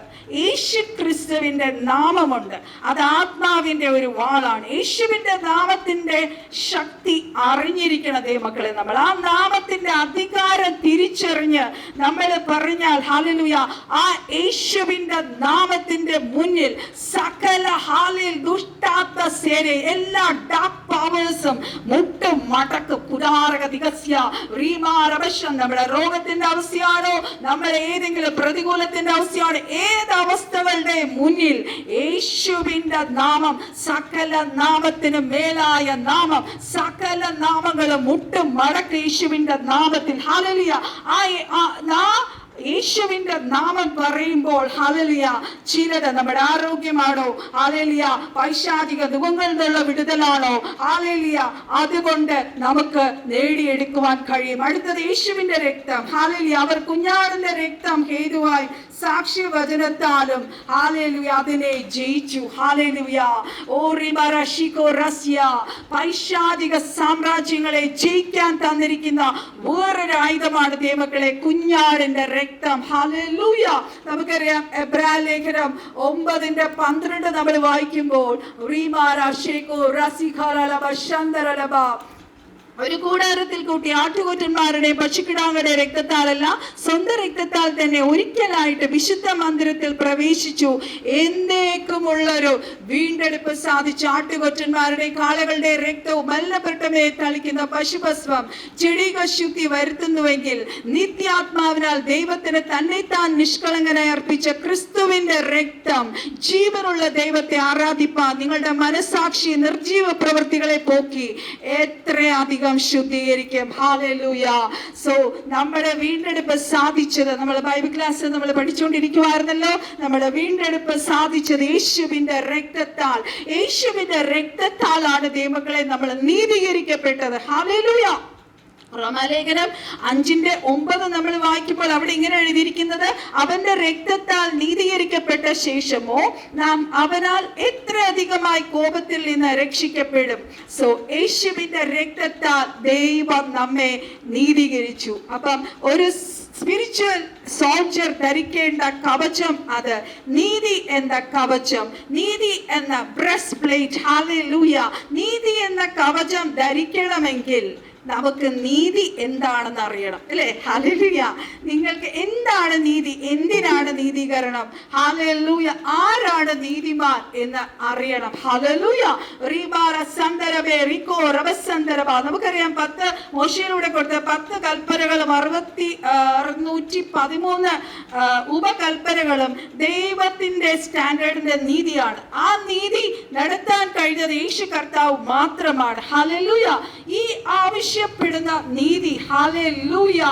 യേശു ക്രിസ്തുവിന്റെ നാമമുണ്ട്. അത് ആത്മാവിന്റെ ഒരു വാളാണ്. യേശുവിന്റെ നാമത്തിന്റെ ശക്തി അറിഞ്ഞിരിക്കണം ദൈവമക്കളെ. നമ്മൾ ആ നാമത്തിന്റെ അധികാരം തിരിച്ചറിഞ്ഞ് നമ്മൾ പറഞ്ഞാൽ ഹല്ലേലൂയ ആ യേശുവിന്റെ നാമത്തിന്റെ മുന്നിൽ സകല ഹാലിൽ ദുഷ്ടാത്മ സേന എല്ലാ ഡാർക്ക് പവേഴ്സും മുട്ടും മടക്കും. കുടാരക ദിഗസ്യ റീമാരവശം. നമ്മുടെ രോഗത്തിന്റെ അവസ്ഥയാണോ, നമ്മുടെ ഏതെങ്കിലും പ്രതികൂലത്തിന്റെ അവസ്ഥയാണോ, ഏത് അവസ്ഥകളുടെ മുന്നിൽ യേശുവിന്റെ നാമം സകല നാമത്തിന് മേലായ നാമം, സകല നാമങ്ങളും മുട്ടും മടക്ക് യേശുവിന്റെ നാമത്തിൽ. ഹല്ലേലൂയ. യേശുവിന്റെ നാമം പറയുമ്പോൾ ഹല്ലേലൂയ ചിലത് നമ്മുടെ ആരോഗ്യമാണോ, ഹല്ലേലൂയ പൈശാചിക ദുഃഖങ്ങളിൽ നിന്നുള്ള വിടുതലാണോ, ഹല്ലേലൂയ അതുകൊണ്ട് നമുക്ക് നേടിയെടുക്കുവാൻ കഴിയും. അടുത്തത് യേശുവിന്റെ രക്തം. ഹല്ലേലൂയ അവർ കുഞ്ഞാടിന്റെ രക്തം ഹേതുവായി സാക്ഷ്യവചനത്താലും ഹല്ലേലൂയ അതിനെ ജയിച്ചു. ഹല്ലേലൂയ. പൈശാചിക സാമ്രാജ്യങ്ങളെ ജയിക്കാൻ തന്നിരിക്കുന്ന വേറൊരു ആയുധമാണ് ദൈവമക്കളെ കുഞ്ഞാടിന്റെ രക്തം. ഹല്ലേലൂയ. ഹല്ലേലൂയ. നമുക്കറിയാം എബ്രായ ലേഖനം 9:12 നമ്മൾ വായിക്കുമ്പോൾ ഒരു കൂടാരത്തിൽ കൂട്ടി ആട്ടുകൊറ്റന്മാരുടെ പശുക്കിടാങ്ങളുടെ രക്തത്താലല്ല സ്വന്തം രക്തത്താൽ തന്നെ ഒരിക്കലായിട്ട് വിശുദ്ധ മന്ദിരത്തിൽ പ്രവേശിച്ചു എന്നേക്കുമുള്ളൊരു വീണ്ടെടുപ്പ് സാധിച്ചു. ആട്ടുകൊറ്റന്മാരുടെ കാളകളുടെ രക്തവും മല്ലപ്പെട്ടമേ തളിക്കുന്ന പശുഭസ്വം ചെടിക ശുദ്ധി വരുത്തുന്നുവെങ്കിൽ നിത്യാത്മാവിനാൽ ദൈവത്തിന് തന്നെത്താൻ നിഷ്കളങ്കനായി അർപ്പിച്ച ക്രിസ്തുവിന്റെ രക്തം ജീവനുള്ള ദൈവത്തെ ആരാധിപ്പാൻ നിങ്ങളുടെ മനസാക്ഷി നിർജീവ പ്രവൃത്തികളെ പോക്കി എത്രയധികം ശുദ്ധീകരിക്കും. ഹല്ലേലൂയ. സോ നമ്മുടെ വീണ്ടെടുപ്പ് സാധിച്ചത് നമ്മൾ ബൈബിൾ ക്ലാസ്സിൽ നമ്മൾ പഠിച്ചുകൊണ്ടിരിക്കുവായിരുന്നല്ലോ. നമ്മുടെ വീണ്ടെടുപ്പ് സാധിച്ചത് യേശുവിന്റെ രക്തത്താൽ. യേശുവിന്റെ രക്തത്താലാണ് ദൈവമക്കളെ നമ്മൾ നീതീകരിക്കപ്പെട്ടത്. ഹല്ലേലൂയ. റോമാലേഖനം 5:9 നമ്മൾ വായിക്കുമ്പോൾ അവിടെ ഇങ്ങനെ എഴുതിയിരിക്കുന്നത്, അവന്റെ രക്തത്താൽ നീതീകരിക്കപ്പെട്ട ശേഷമോ നാം അവനാൽ എത്ര അധികമായി കോപത്തിൽ നിന്ന് രക്ഷിക്കപ്പെടും. സോ യേശുവിന്റെ രക്തത്താൽ ദൈവം നമ്മെ നീതീകരിച്ചു. അപ്പം ഒരു സ്പിരിച്വൽ സോൾജർ ധരിക്കേണ്ട കവചം അത് നീതി എന്ന കവചം, നീതി എന്ന ബ്രസ്റ്റ് പ്ലേറ്റ്. ഹല്ലേലൂയ. നീതി എന്ന കവചം ധരിക്കണമെങ്കിൽ നമുക്ക് നീതി എന്താണെന്ന് അറിയണം, അല്ലേ? ഹല്ലേലൂയ. നിങ്ങൾക്ക് എന്താണ് നീതി? എന്തിനാണ് നീതീകരണം? ഹല്ലേലൂയ. ആരാണ് നീതിമാൻ എന്ന് അറിയണം. ഹല്ലേലൂയ. നമുക്കറിയാം 10 മോശയിലൂടെ കൊടുത്ത 10 കൽപ്പനകളും 613 ഉപകൽപ്പനകളും ദൈവത്തിന്റെ സ്റ്റാൻഡേർഡിന്റെ നീതിയാണ്. ആ നീതി നടത്താൻ കഴിഞ്ഞത് യേശു കർത്താവ് മാത്രമാണ്. ഹല്ലേലൂയ. ഈ ആവശ്യപ്പെടുന്ന നീതി ഹല്ലേലൂയ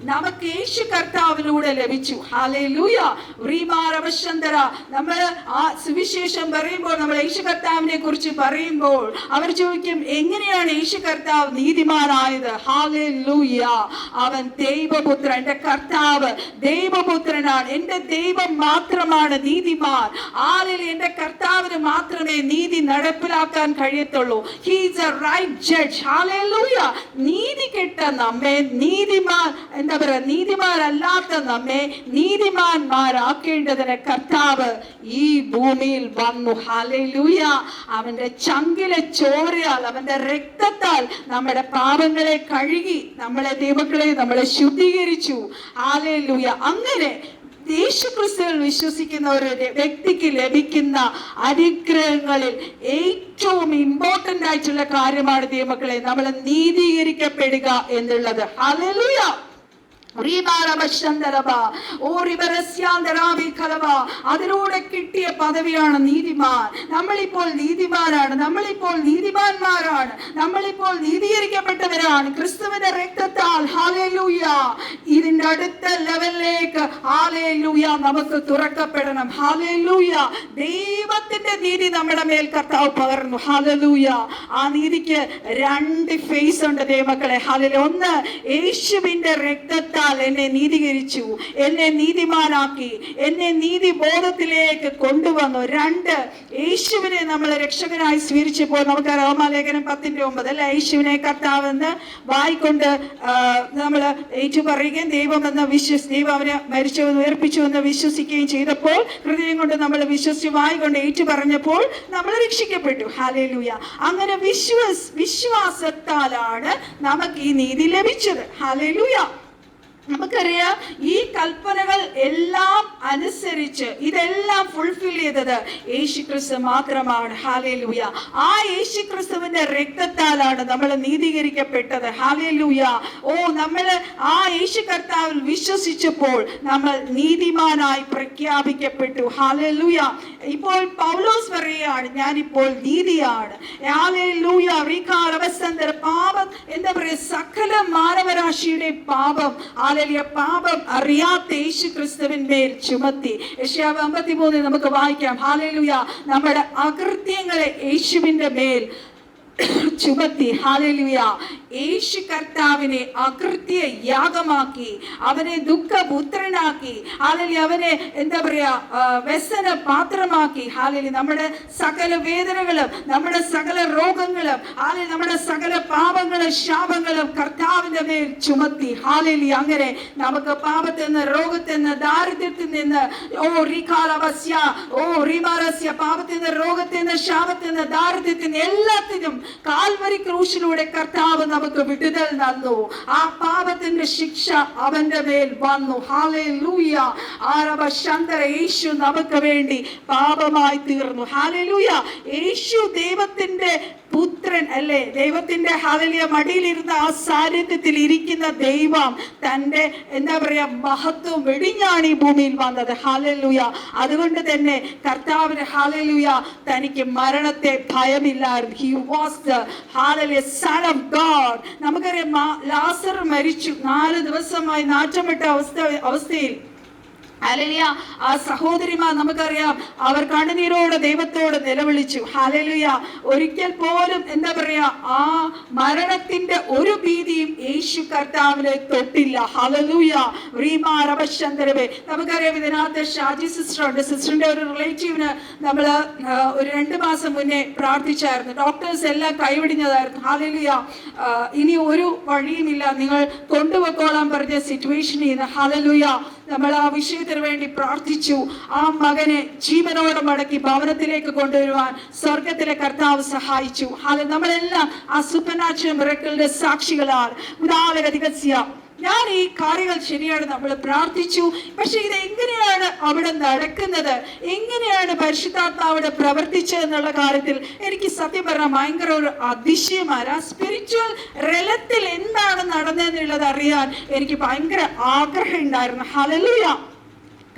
നമുക്ക് യേശു കർത്താവിലൂടെ ലഭിച്ചു. ഹല്ലേലൂയ. നമ്മൾ ആ സുവിശേഷം പറയുമ്പോൾ, നമ്മൾ യേശു കർത്താവിനെ കുറിച്ച് പറയുമ്പോൾ അവർ ചോദിക്കും, എങ്ങനെയാണ് യേശു കർത്താവ് നീതിമാനായത്? ഹല്ലേലൂയ. അവൻ ദൈവപുത്രൻ. എൻ്റെ കർത്താവ് ദൈവപുത്രനാണ്. എൻ്റെ ദൈവം മാത്രമാണ് നീതിമാൻ. എൻ്റെ കർത്താവിന് മാത്രമേ നീതി നടപ്പിലാക്കാൻ കഴിയത്തുള്ളൂ. He is a right judge. Hallelujah. നീതി കെട്ട നമ്മെ നീതിമാൻ നീതിമാനല്ലാത്ത നമ്മെ നീതിമാന്മാരാക്കേണ്ടതിന് കർത്താവ് ഈ ഭൂമിയിൽ വന്നു. ഹല്ലേലൂയ. അവന്റെ ചങ്കിലെ ചോരയാൽ, അവന്റെ രക്തത്താൽ നമ്മുടെ പാപങ്ങളെ കഴുകി നമ്മളെ ദൈവങ്ങളെ നമ്മളെ ശുദ്ധീകരിച്ചു. ഹല്ലേലൂയ. അങ്ങനെ യേശുക്രിസ്തുവിൽ വിശ്വസിക്കുന്ന ഒരു വ്യക്തിക്ക് ലഭിക്കുന്ന അനുഗ്രഹങ്ങളിൽ ഏറ്റവും ഇമ്പോർട്ടന്റ് ആയിട്ടുള്ള കാര്യമാണ് ദൈവമക്കളെ നമ്മൾ നീതീകരിക്കപ്പെടുക എന്നുള്ളത്. ഹല്ലേലൂയ. അതിലൂടെ കിട്ടിയ പദവിയാണ് നീതിമാൻ. നമ്മളിപ്പോൾ നീതിമാനാണ്, നമ്മളിപ്പോൾ നീതിമാന്മാരാണ്, നമ്മളിപ്പോൾ നീതീകരിക്കപ്പെട്ടവരാണ് ക്രിസ്തുവിന്റെ രക്തത്താൽ. ഹല്ലേലൂയ. ഇതിന്റെ അടുത്ത ലെവലിലേക്ക് ഹല്ലേലൂയ നമുക്ക് തുറക്കപ്പെടണം. ഹല്ലേലൂയ. ദൈവത്തിന്റെ നീതി നമ്മുടെ മേൽ കർത്താവ് പകർന്നു. ഹല്ലേലൂയ. ആ നീതിക്ക് 2 ഫേസ് ഉണ്ട് ദൈവമക്കളെ. ഹല്ലേലൂയ. ഒന്ന്, യേശുവിന്റെ രക്തത്താൽ എന്നെ നീതീകരിച്ചു, എന്നെ നീതിമാനാക്കി, എന്നെ നീതി ബോധത്തിലേക്ക് കൊണ്ടുവന്നു. 2, യേശുവിനെ നമ്മൾ രക്ഷകനായി സ്വീകരിച്ചപ്പോൾ നമുക്ക് റോമാലേഖനം 10:9 അല്ല, യേശുവിനെ കർത്താവെന്ന് വായിക്കൊണ്ട് നമ്മൾ ഏറ്റു പറയുകയും ദൈവം അവനെ മരിച്ചുവെന്ന് ഉയർപ്പിച്ചു എന്ന് വിശ്വസിക്കുകയും ചെയ്തപ്പോൾ, ഹൃദയം കൊണ്ട് നമ്മൾ വിശ്വസിച്ച് വായിക്കൊണ്ട് ഏറ്റു പറഞ്ഞപ്പോൾ നമ്മൾ രക്ഷിക്കപ്പെട്ടു. ഹല്ലേലൂയ. അങ്ങനെ വിശ്വാസത്താലാണ് നമുക്ക് ഈ നീതി ലഭിച്ചത്. ഹല്ലേലൂയ. നമുക്കറിയാം ഈ കൽപ്പനകൾ എല്ലാം അനുസരിച്ച് ഇതെല്ലാം ഫുൾഫിൽ ചെയ്തത് യേശുക്രിസ്തു മാത്രമാണ്. ഹല്ലേലൂയ. ആ യേശുക്രിസ്തുവിന്റെ രക്തത്താലാണ് നമ്മൾ നീതീകരിക്കപ്പെട്ടത്. ഹല്ലേലൂയ. നമ്മൾ ആ യേശു കർത്താവിൽ വിശ്വസിച്ചപ്പോൾ നമ്മൾ നീതിമാനായി പ്രഖ്യാപിക്കപ്പെട്ടു. ഹല്ലേലൂയ. ഇപ്പോൾ പൗലോസ് പറയുകയാണ്, ഞാനിപ്പോൾ നീതിയാണ്. ഹല്ലേലൂയ. പാപം എന്താ പറയുക, സകല മാനവരാശിയുടെ പാപം പാപം അറിയാത്ത യേശു ക്രിസ്തുവിന്മേൽ ചുമത്തി. യെശയ്യാവ് 53 നമുക്ക് വായിക്കാം. ഹല്ലേലൂയ. നമ്മുടെ അകൃത്യങ്ങളെ യേശുവിന്റെ മേൽ ചുമത്തി. ഹല്ലേലൂയ. യേശു കർത്താവിനെ അകൃത്യ യാഗമാക്കി, അവനെ ദുഃഖപുത്രനാക്കി, ഹല്ലേലൂയ, അവനെ എന്താ പറയാ വ്യസന പാത്രമാക്കി. ഹല്ലേലൂയ. നമ്മുടെ സകല വേദനകളും, നമ്മുടെ സകല രോഗങ്ങളും, ഹല്ലേലൂയ, നമ്മുടെ സകല പാപങ്ങളും ശാപങ്ങളും കർത്താവിന്റെ മേൽ ചുമത്തി. ഹല്ലേലൂയ. അങ്ങനെ നമുക്ക് പാപത്തിൽ നിന്ന്, രോഗത്തിൽ നിന്ന്, ദാരിദ്ര്യത്തിൽ നിന്ന്, പാപത്തിൽ നിന്ന്, രോഗത്തിൽ നിന്ന്, ശാപത്തിൽ നിന്ന്, ദാരിദ്ര്യത്തിൽ നിന്ന്, എല്ലാത്തിനും കാൽവരി ക്രൂശിലൂടെ കർത്താവ് നമുക്ക് വിടുതൽ തന്നു. ആ പാപത്തിന്റെ ശിക്ഷ അവന്റെ മേൽ വന്നു. ഹല്ലേലൂയ. യേശു നമുക്ക് വേണ്ടി പാപമായി തീർന്നു. ഹല്ലേലൂയ. യേശു ദൈവത്തിന്റെ പുത്രൻ അല്ലേ? ദൈവത്തിന്റെ ഹല്ലേലൂയ മടിയിലിരുന്ന ആ സാന്നിധ്യത്തിൽ ഇരിക്കുന്ന ദൈവം തന്റെ എന്താ പറയാ മഹത്വം വെടിഞ്ഞാണ് ഈ ഭൂമിയിൽ വന്നത്. ഹല്ലേലൂയ. അതുകൊണ്ട് തന്നെ കർത്താവിന് ഹല്ലേലൂയ തനിക്ക് മരണത്തെ ഭയമില്ലായിരുന്നു. He was the hallelujah son of God. നമുക്കറിയാം ലാസർ മരിച്ചു. 4 ദിവസമായി നാറ്റമിട്ട അവസ്ഥയിൽ ഹല്ലേലൂയ ആ സഹോദരിമാർ നമുക്കറിയാം അവർ കണ്ണുനീരോടെ ദൈവത്തോട് നിലവിളിച്ചു. ഹല്ലേലൂയ. ഒരിക്കൽ പോലും എന്താ പറയാ ആ മരണത്തിന്റെ ഒരു ഭീതിയും യേശു കർത്താവിനെ തൊട്ടില്ല. ഹല്ലേലൂയ. നമുക്കറിയാം ഇതിനകത്ത് ഷാജി സിസ്റ്റർ ഉണ്ട്. സിസ്റ്ററിന്റെ ഒരു റിലേറ്റീവിന് നമ്മൾ ഒരു 2 മാസം മുന്നേ പ്രാർത്ഥിച്ചായിരുന്നു. ഡോക്ടേഴ്സ് എല്ലാം കൈവിടിഞ്ഞതായിരുന്നു. ഹല്ലേലൂയ. ഇനി ഒരു വഴിയുമില്ല, നിങ്ങൾ കൊണ്ടുപോയിക്കോളാൻ പറഞ്ഞ സിറ്റുവേഷനിൽ നിന്ന് ഹല്ലേലൂയ നമ്മൾ ആ വിഷയത്തിന് വേണ്ടി പ്രാർത്ഥിച്ചു. ആ മകനെ ജീവനോടെ മടക്കി ഭവനത്തിലേക്ക് കൊണ്ടുവരുവാൻ സ്വർഗത്തിലെ കർത്താവ് സഹായിച്ചു. നമ്മളെല്ലാം ആ സൂപ്പർനാച്ചുറൽ മിറക്കിളിന്റെ സാക്ഷികളാണ്. ഞാൻ ഈ കാര്യങ്ങൾ ശരിയാണ് നമ്മൾ പ്രാർത്ഥിച്ചു. പക്ഷെ ഇത് എങ്ങനെയാണ് അവിടെ നടക്കുന്നത്, എങ്ങനെയാണ് പരിശുദ്ധാത്മാവിടെ പ്രവർത്തിച്ചത് എന്നുള്ള കാര്യത്തിൽ എനിക്ക് സത്യം പറഞ്ഞാൽ ഭയങ്കര ഒരു അതിശയമാണ്. ആ സ്പിരിച്വൽ റെലത്തിൽ എന്താണ് നടന്നതെന്നുള്ളത് അറിയാൻ എനിക്ക് ഭയങ്കര ആഗ്രഹം ഉണ്ടായിരുന്നു. ഹല്ലേലൂയ.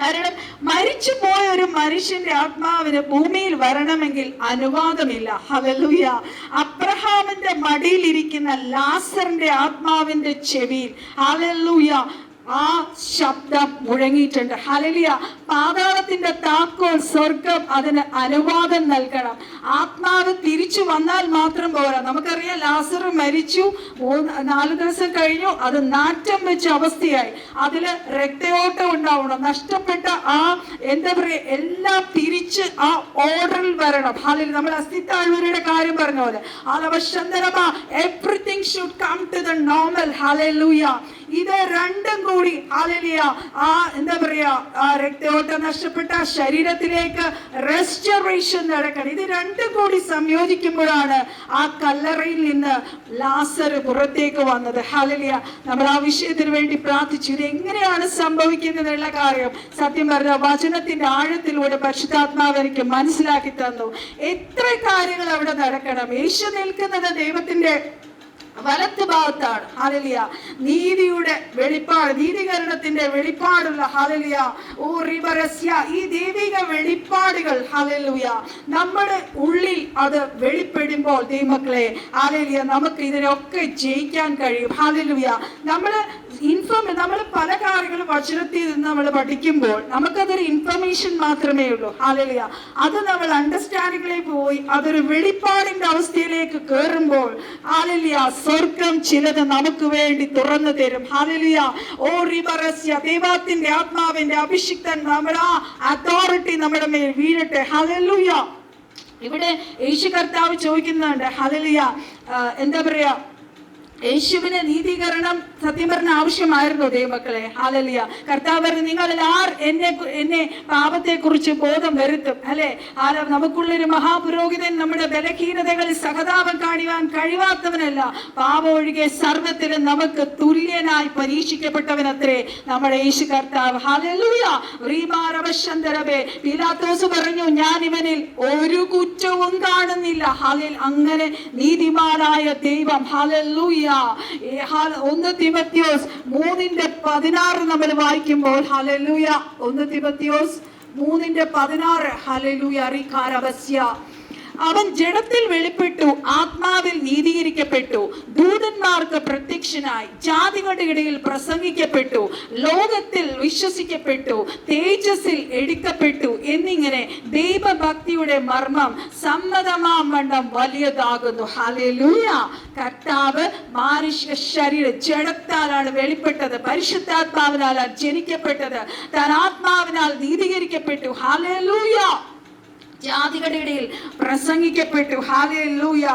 കാരണം മരിച്ചു പോയ ഒരു മനുഷ്യന്റെ ആത്മാവിന് ഭൂമിയിൽ വരണമെങ്കിൽ അനുവാദമില്ല. ഹല്ലേലൂയ. അബ്രഹാമിന്റെ മടിയിലിരിക്കുന്ന ലാസറിന്റെ ആത്മാവിന്റെ ചെവിയിൽ ഹല്ലേലൂയ ആ ശബ്ദം മുഴങ്ങിയിട്ടുണ്ട്. ഹല്ലേലൂയ. പാതാളത്തിന്റെ താക്കോൽ സ്വർഗം അതിന് അനുവാദം നൽകണം. ആത്മാവ് തിരിച്ചു വന്നാൽ മാത്രം പോരാ. നമുക്കറിയാം ലാസർ മരിച്ചു, 4 ദിവസം കഴിഞ്ഞു, അത് നാറ്റം വെച്ച അവസ്ഥയായി. അതില് രക്തയോട്ടം ഉണ്ടാവണം. നഷ്ടപ്പെട്ട ആ എന്താ പറയാ എല്ലാം തിരിച്ച് ആ ഓർഡറിൽ വരണം. ഹല്ലേലൂയ. നമ്മൾ അസ്ഥിത്താഴ്വരയുടെ കാര്യം പറഞ്ഞ പോലെ everything should come to the normal. Hallelujah. ഇത് രണ്ടും കൂടി ഹല്ലേലൂയ ആ എന്താ പറയാ രക്തയോട്ടം നഷ്ടപ്പെട്ട ശരീരത്തിലേക്ക് റെസ്റ്റോറേഷൻ നടക്കണം. ഇത് രണ്ടും കൂടി സംയോജിക്കുമ്പോഴാണ് ആ കല്ലറയിൽ നിന്ന് ലാസർ പുറത്തേക്ക് വന്നത്. ഹല്ലേലൂയ. നമ്മൾ ആ വിഷയത്തിന് വേണ്ടി പ്രാർത്ഥിച്ചു. ഇത് എങ്ങനെയാണ് സംഭവിക്കുന്നതെന്നുള്ള കാര്യം സത്യം പറഞ്ഞ വചനത്തിന്റെ ആഴത്തിലൂടെ പരിശുദ്ധാത്മാവ് എനിക്ക് മനസ്സിലാക്കി തന്നു. എത്ര കാര്യങ്ങൾ അവിടെ നടക്കണം. യേശു നിൽക്കുന്നത് ദൈവത്തിന്റെ വലത്ത് ഭാഗത്താണ്. ഹല്ലേലൂയ. നീതിയുടെ വെളിപ്പാട്, നീതീകരണത്തിന്റെ വെളിപ്പാടുള്ള ഹല്ലേലൂയ ഈ ദൈവിക വെളിപ്പാടുകൾ ഹല്ലേലൂയ നമ്മുടെ ഉള്ളിൽ അത് വെളിപ്പെടുമ്പോൾ ദൈവമക്കളെ ഹല്ലേലൂയ നമുക്ക് ഇതിനൊക്കെ ജയിക്കാൻ കഴിയും. ഹല്ലേലൂയ. നമ്മൾ പല കാര്യങ്ങളും വചനത്തിൽ നിന്ന് നമ്മൾ പഠിക്കുമ്പോൾ നമുക്കതൊരു ഇൻഫർമേഷൻ മാത്രമേ ഉള്ളൂ. ഹല്ലേലൂയ. അത് നമ്മൾ അണ്ടർസ്റ്റാൻഡിങ്ങിലേക്ക് പോയി അതൊരു വെളിപ്പാടിന്റെ അവസ്ഥയിലേക്ക് കയറുമ്പോൾ ഹല്ലേലൂയ സ്വർഗം ചിലത് നമുക്ക് വേണ്ടി തുറന്നു തരും. ഹല്ലേലൂയ. ദൈവത്തിന്റെ ആത്മാവിന്റെ അഭിഷിക്തൻ നമ്മുടെ ആ അതോറിറ്റി നമ്മുടെ മേൽ വീഴട്ടെ. ഹല്ലേലൂയ. ഇവിടെ യേശു കർത്താവ് ചോദിക്കുന്നുണ്ട് ഹല്ലേലൂയ എന്താ പറയാ യേശുവിന് നീതീകരണം സത്യം പറഞ്ഞ ആവശ്യമായിരുന്നു ദൈവമക്കളെ. ഹല്ലേലൂയ. കർത്താവ് പറഞ്ഞു നിങ്ങളിൽ ആർ എന്നെ പാപത്തെ കുറിച്ച് ബോധം വരുത്തും അല്ലെ? നമുക്കുള്ളൊരു മഹാപുരോഹിതൻ നമ്മുടെ ബലഹീനതകളിൽ സഹതാപം കാണിവാൻ കഴിവാത്തവനല്ല, പാപം ഒഴികെ സർവ്വത്തിലും നമുക്ക് തുല്യനായി പരീക്ഷിക്കപ്പെട്ടവനത്രേ നമ്മുടെ യേശു കർത്താവ്. ഹല്ലേലൂയ. പീലാത്തോസ് പറഞ്ഞു ഞാൻ ഇവനിൽ ഒരു കുറ്റവും കാണുന്നില്ല. അങ്ങനെ നീതിമാനായ ദൈവം ഹല്ലേലൂയ 1 തിമോഥെയോസ് 3:16 നമ്മൾ വായിക്കുമ്പോൾ ഹല്ലേലൂയ 1 തിമോഥെയോസ് 3:16 ഹല്ലേലൂയ അവൻ ജഡത്തിൽ വെളിപ്പെട്ടു, ആത്മാവിൽ നീതീകരിക്കപ്പെട്ടു, ദൂതന്മാർക്ക് പ്രത്യക്ഷനായി, ജാതികളുടെ ഇടയിൽ പ്രസംഗിക്കപ്പെട്ടു, ലോകത്തിൽ വിശ്വസിക്കപ്പെട്ടു, തേജസ്സിൽ എടുക്കപ്പെട്ടു എന്നിങ്ങനെ ദൈവഭക്തിയുടെ മർമ്മം സമ്മതമാവണ്ണം വലിയതാകുന്നു. ഹല്ലേലൂയ. കർത്താവ് മാനുഷിക ശരീരം ജഡത്താലാണ് വെളിപ്പെട്ടത്, പരിശുദ്ധാത്മാവിനാൽ ജനിക്കപ്പെട്ടത്, താൻ ആത്മാവിനാൽ നീതീകരിക്കപ്പെട്ടു. ഹല്ലേലൂയ. ജാതികളുടെ ഇടയിൽ പ്രസംഗിക്കപ്പെട്ടു. ഹല്ലേലൂയ.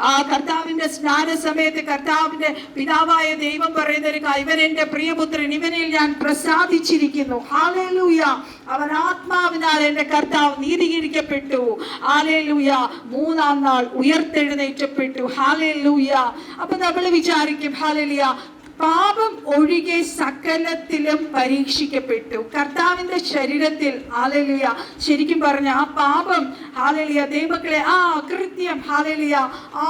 ആ കർത്താവിന്റെ സ്നാന സമയത്ത് കർത്താവിന്റെ പിതാവായ ദൈവം പറയുന്ന ഒരു കാര്യം, ഇവൻ എന്റെ പ്രിയപുത്രൻ, ഇവനിൽ ഞാൻ പ്രസാദിച്ചിരിക്കുന്നു. ഹല്ലേലൂയ. അവൻ ആത്മാവിനാൽ എന്റെ കർത്താവ് നീതീകരിക്കപ്പെട്ടു. ഹല്ലേലൂയ. മൂന്നാം നാൾ ഉയർത്തെഴുന്നേറ്റപ്പെട്ടു. ഹല്ലേലൂയ. അപ്പൊ നമ്മൾ വിചാരിക്കും, ഹല്ലേലൂയ, പാപം ഒഴികെ സകലത്തിലും പരീക്ഷിക്കപ്പെട്ടു കർത്താവിന്റെ ശരീരത്തിൽ. ഹല്ലേലൂയ. ശരിക്കും പറഞ്ഞ ആ പാപം, ഹല്ലേലൂയ, ദൈവമക്കളെ, ആ അകൃത്യം, ഹല്ലേലൂയ, ആ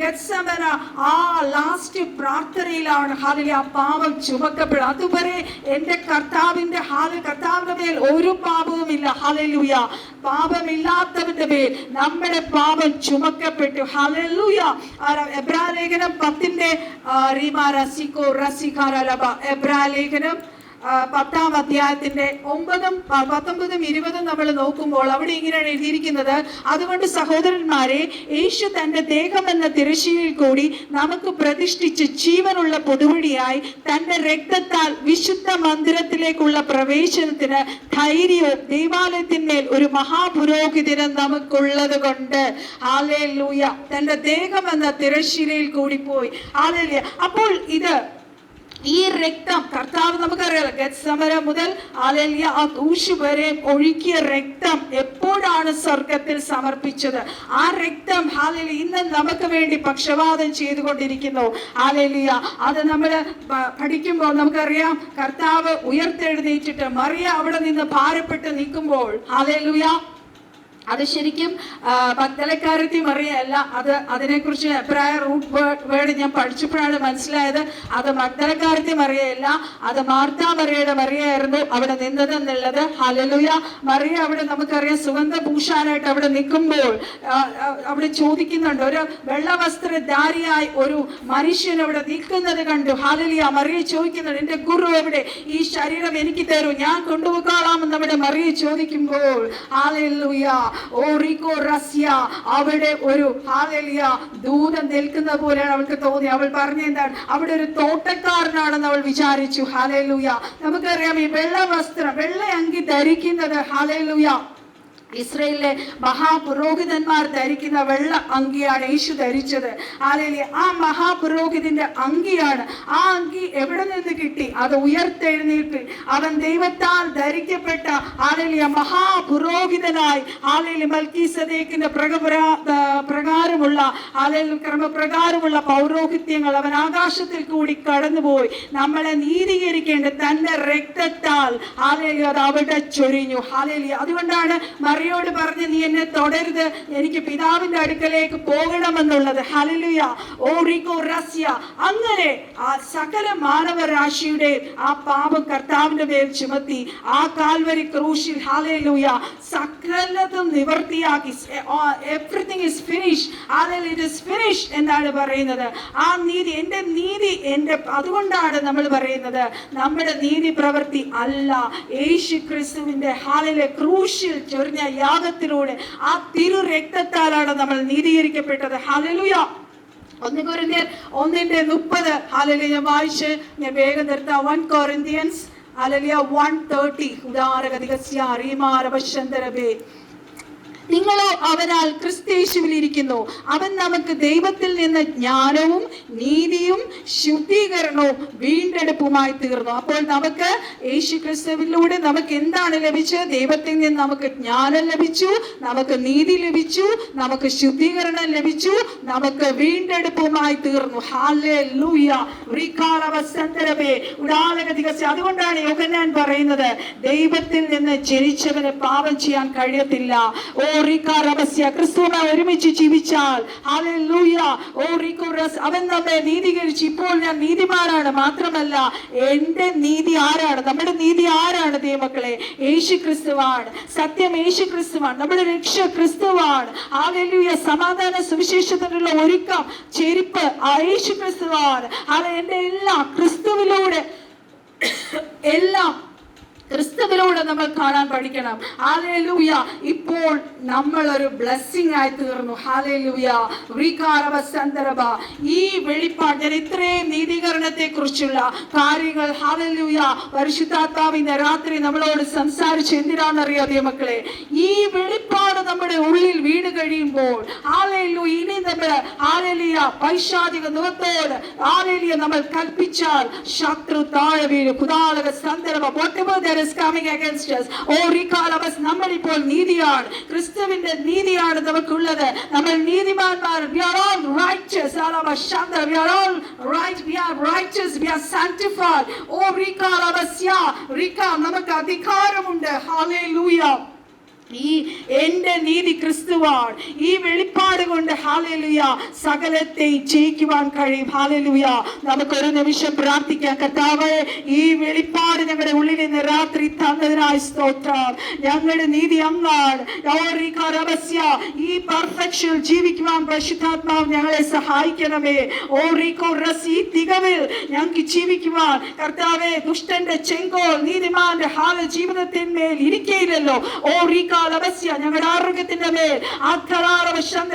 ഗെത്സമന, ആ ലാസ്റ്റ് പ്രാർത്ഥനയിലാണ് ഹല്ലേലൂയ ആ പാപം ചുമക്കപ്പെടുക. അതുവരെ എന്റെ കർത്താവിന്റെ മേൽ ഒരു പാപവുമില്ല. ഹല്ലേലൂയ. പാപമില്ലാത്തവന്റെ മേൽ നമ്മുടെ പാപം ചുമക്കപ്പെട്ടു. ഹല്ലേലൂയ. എബ്രായ ലേഖനം 10 എബ്രായ ലേഖനം 10-ാം അധ്യായത്തിന്റെ 9, 19, 20 നമ്മൾ നോക്കുമ്പോൾ അവിടെ ഇങ്ങനെയാണ് എഴുതിയിരിക്കുന്നത്, അതുകൊണ്ട് സഹോദരന്മാരെ, യേശു തന്റെ ദേഹം എന്ന തിരശ്ശീലയിൽ കൂടി നമുക്ക് പ്രതിഷ്ഠിച്ച് ജീവനുള്ള പൊതുവഴിയായി തന്റെ രക്തത്താൽ വിശുദ്ധ മന്ദിരത്തിലേക്കുള്ള പ്രവേശനത്തിന് ധൈര്യവും ദൈവാലയത്തിന്മേൽ ഒരു മഹാപുരോഹിതനും നമുക്കുള്ളത് കൊണ്ട്. ഹല്ലേലൂയ. തന്റെ ദേഹം എന്ന തിരശ്ശീലയിൽ കൂടി പോയി. ഹല്ലേലൂയ. അപ്പോൾ ഈ രക്തം കർത്താവ്, നമുക്കറിയാലോ, ഗെത്സമന മുതൽ ഹല്ലേലൂയ ആ ക്രൂശ് വരെ ഒഴുക്കിയ രക്തം എപ്പോഴാണ് സ്വർഗത്തിൽ സമർപ്പിച്ചത്? ആ രക്തം ഹല്ലേലൂയ ഇന്ന് നമുക്ക് വേണ്ടി പക്ഷവാദം ചെയ്തുകൊണ്ടിരിക്കുന്നു. ഹല്ലേലൂയ. അത് നമ്മൾ പഠിക്കുമ്പോൾ നമുക്കറിയാം, കർത്താവ് ഉയർത്തെഴുന്നേറ്റിട്ട് മറിയ അവിടെ നിന്ന് ഭാരപ്പെട്ട് നിൽക്കുമ്പോൾ, ഹല്ലേലൂയ, അത് ശരിക്കും മഗ്ദലക്കാരത്തി മറിയല്ല. അതിനെക്കുറിച്ച് എബ്രായ റൂട്ട് വേർഡ് ഞാൻ പഠിച്ചപ്പോഴാണ് മനസ്സിലായത്. അത് മഗ്ദലക്കാരത്തി മറിയല്ല, അത് മാർത്താ മറിയയുടെ മറിയായിരുന്നു അവിടെ നിന്നതെന്നുള്ളത്. ഹല്ലേലൂയ. മറിയ അവിടെ നമുക്കറിയാം സുഗന്ധഭൂഷാനായിട്ട് അവിടെ നിൽക്കുമ്പോൾ അവിടെ ചോദിക്കുന്നുണ്ട്, ഒരു വെള്ളവസ്ത്രധാരിയായി ഒരു മനുഷ്യൻ അവിടെ നിൽക്കുന്നത് കണ്ടു. ഹല്ലേലൂയ. മറിയ ചോദിക്കുന്നുണ്ട്, എന്റെ ഗുരു എവിടെ? ഈ ശരീരം എനിക്ക് തരൂ, ഞാൻ കൊണ്ടുപോകാമെന്ന് അവിടെ മറിയ ചോദിക്കുമ്പോൾ, ഹല്ലേലൂയ, അവിടെ ഒരു ഹല്ലേലൂയ ദൂതൻ നിൽക്കുന്ന പോലെയാണ് അവൾക്ക് തോന്നി. അവൾ പറഞ്ഞ എന്താണ്? അവിടെ ഒരു തോട്ടക്കാരനാണെന്ന് അവൾ വിചാരിച്ചു. ഹല്ലേലൂയ. നമുക്കറിയാം, ഈ വെള്ള അങ്കി ധരിക്കുന്നത്, ഹല്ലേലൂയ, ഇസ്രായേലിലെ മഹാപുരോഹിതന്മാർ ധരിക്കുന്ന വെള്ള അങ്കിയാണ് യേശു ധരിച്ചത്. ഹല്ലേലൂയ. ആ മഹാപുരോഹിതന്റെ അങ്കിയാണ്. ആ അങ്കി എവിടെ നിന്ന് കിട്ടി? അത് ഉയർത്തെഴുന്നേൽപ്പിൽ അവൻ ദൈവത്താൽ ധരിക്കപ്പെട്ട ഹല്ലേലൂയ മഹാപുരോഹിതനായി, ഹല്ലേലൂയ, മൽക്കീസദേക്കിന്റെ പ്രകാരമുള്ള ഹല്ലേലൂയ ക്രമപ്രകാരമുള്ള പൗരോഹിത്യങ്ങൾ അവൻ ആകാശത്തിൽ കൂടി കടന്നുപോയി നമ്മളെ നീതീകരിക്കേണ്ട തന്റെ രക്തത്താൽ, ഹല്ലേലൂയ, അത് അവിടെ ചൊരിഞ്ഞു. ഹല്ലേലൂയ. അതുകൊണ്ടാണ് മറിയോട് പറഞ്ഞ്, നീ എന്നെ തൊടരുത്, എനിക്ക് പിതാവിന്റെ അടുക്കലേക്ക് പോകണമെന്നുള്ളത്. ഹല്ലേലൂയ. അങ്ങനെ ആ സകല മാനവരാശിയുടെ ആ പാപം കർത്താവിന്റെ മേൽ ചുമത്തി ആ കാൽവരി ക്രൂശിൽ, ഹല്ലേലൂയ, സകലതും നിവർത്തിയാക്കി. Everything is finished. Hallelujah. It is finished എന്നാണ് പറയുന്നത്. ആ നീതി, എന്റെ നീതി, അതുകൊണ്ടാണ് നമ്മൾ പറയുന്നത് നമ്മുടെ നീതി പ്രവൃത്തി അല്ല, യേശു ക്രിസ്തുവിന്റെ ഹല്ലേലൂയ ക്രൂശിൽ ചൊരിഞ്ഞ യാഗത്തിലൂടെ ആ തിരു രക്തത്താലാണ് നമ്മൾ നീതീകരിക്കപ്പെട്ടത്. ഹല്ലേലൂയ. 1 കൊരിന്ത്യർ 1:30 ഹല്ലേലൂയ വായിച്ച് ഞാൻ വേഗം നിർത്താം. 1 കൊരിന്ത്യൻസ് ഹല്ലേലൂയ 1:30 ഉദാരഗതികസ്യ അരിമാരവശന്തരബേ. നിങ്ങളോ അവനാൽ ക്രിസ്തുയേശുവിൽ ഇരിക്കുന്നു. അവൻ നമുക്ക് ദൈവത്തിൽ നിന്ന് ജ്ഞാനവും നീതിയും ശുദ്ധീകരണവും വീണ്ടെടുപ്പുമായി തീർന്നു. അപ്പോൾ നമുക്ക് യേശു ക്രിസ്തുവിലൂടെ നമുക്ക് എന്താണ് ലഭിച്ചത്? ദൈവത്തിൽ നിന്ന് നമുക്ക് ജ്ഞാനം ലഭിച്ചു, നമുക്ക് നീതി ലഭിച്ചു, നമുക്ക് ശുദ്ധീകരണം ലഭിച്ചു, നമുക്ക് വീണ്ടെടുപ്പുമായി തീർന്നു. ഹല്ലേലൂയ. അതുകൊണ്ടാണ് യോഹന്നാൻ പറയുന്നത്, ദൈവത്തിൽ നിന്ന് ജനിച്ചവന് പാപം ചെയ്യാൻ കഴിയത്തില്ല. ഓ ക്രിസ്തുവിനെ ഒരുമിച്ച് ജീവിച്ചാൽ ഹല്ലേലൂയ, അവൻ നമ്മെ നീതീകരിച്ച് ഇപ്പോൾ ഞാൻ നീതിമാനാണ്. മാത്രമല്ല എന്റെ നീതി ആരാണ്? നമ്മുടെ നീതി ആരാണ് ദൈവമക്കളെ? യേശു ക്രിസ്തുവാണ്. സത്യം യേശു ക്രിസ്തുവാണ്. നമ്മുടെ രക്ഷ ക്രിസ്തുവാണ്. ഹല്ലേലൂയ. സമാധാന സുവിശേഷത്തിനുള്ള ഒരുക്കം, ചെരുപ്പ് ആ യേശു ക്രിസ്തുവാണ്. എന്റെ എല്ലാം ക്രിസ്തുവിലൂടെ, എല്ലാം ക്രിസ്തുവിലൂടെ നമ്മൾ കാണാൻ പഠിക്കണം. ഹല്ലേലൂയ. ഇപ്പോൾ നമ്മൾ ഒരു ബ്ലെസ്സിംഗ് ആയി തീർന്നു. ഹല്ലേലൂയ. ഈ വെളിപ്പാട്, ഞാൻ ഇത്രയും നീതീകരണത്തെ കുറിച്ചുള്ള കാര്യങ്ങൾ ഹല്ലേലൂയ പരിശുദ്ധാത്മാവ് ഇന്ന് രാത്രി നമ്മളോട് സംസാരിച്ച് എന്തിനാണെന്നറിയോ ദൈവമക്കളെ? ഈ വെളിപ്പാട് നമ്മുടെ ഉള്ളിൽ വീണ് കഴിയുമ്പോൾ ഹല്ലേലൂയ, ഇനി നമ്മൾ ഹല്ലേലൂയ പൈശാചിക മുഖത്തോട് ഹല്ലേലൂയ നമ്മൾ കൽപ്പിച്ചാൽ ശത്രു താഴെ വീഴും. കുതാലക സന്ദർഭ is coming against us. നമ്മളിപ്പോൾ നീതിയാണ്, ക്രിസ്തുവിന്റെ നീതിയാണ് നമുക്കുള്ളത്. നമ്മൾ നീതിമാന്മാർ. We are all righteous. We are all right. We are righteous. We are sanctified. നമുക്ക് അധികാരമുണ്ട്. Hallelujah. ഈ എന്റെ നീതി ക്രിസ്തുവാണ്. ഈ വെളിപ്പാട് കൊണ്ട് ഹല്ലേലൂയ സകലത്തെ ജയിക്കുവാൻ കഴിയും. ഹല്ലേലൂയ. നമുക്കൊരു നിമിഷം പ്രാർത്ഥിക്കാം. കർത്താവേ, ഈ വെളിപ്പാട് ഞങ്ങളുടെ ഉള്ളിൽ നിന്ന് രാത്രി തന്നതിനായി സ്തോത്രം. ഞങ്ങളുടെ നീതി അങ്ങാണ്. ഈ പെർഫെക്ഷൻ ജീവിക്കുവാൻ പരിശുദ്ധാത്മാവ് ഞങ്ങളെ സഹായിക്കണമേ. ഈ തികവിൽ ഞങ്ങൾക്ക് ജീവിക്കുവാൻ കർത്താവേ, ദുഷ്ടന്റെ ചെങ്കോൽ നീതിമാന്റെ ജീവിതത്തിന്മേൽ ഇരിക്കയില്ലല്ലോ. ഞങ്ങളുടെ ആരോഗ്യത്തിന്റെ മേൽ,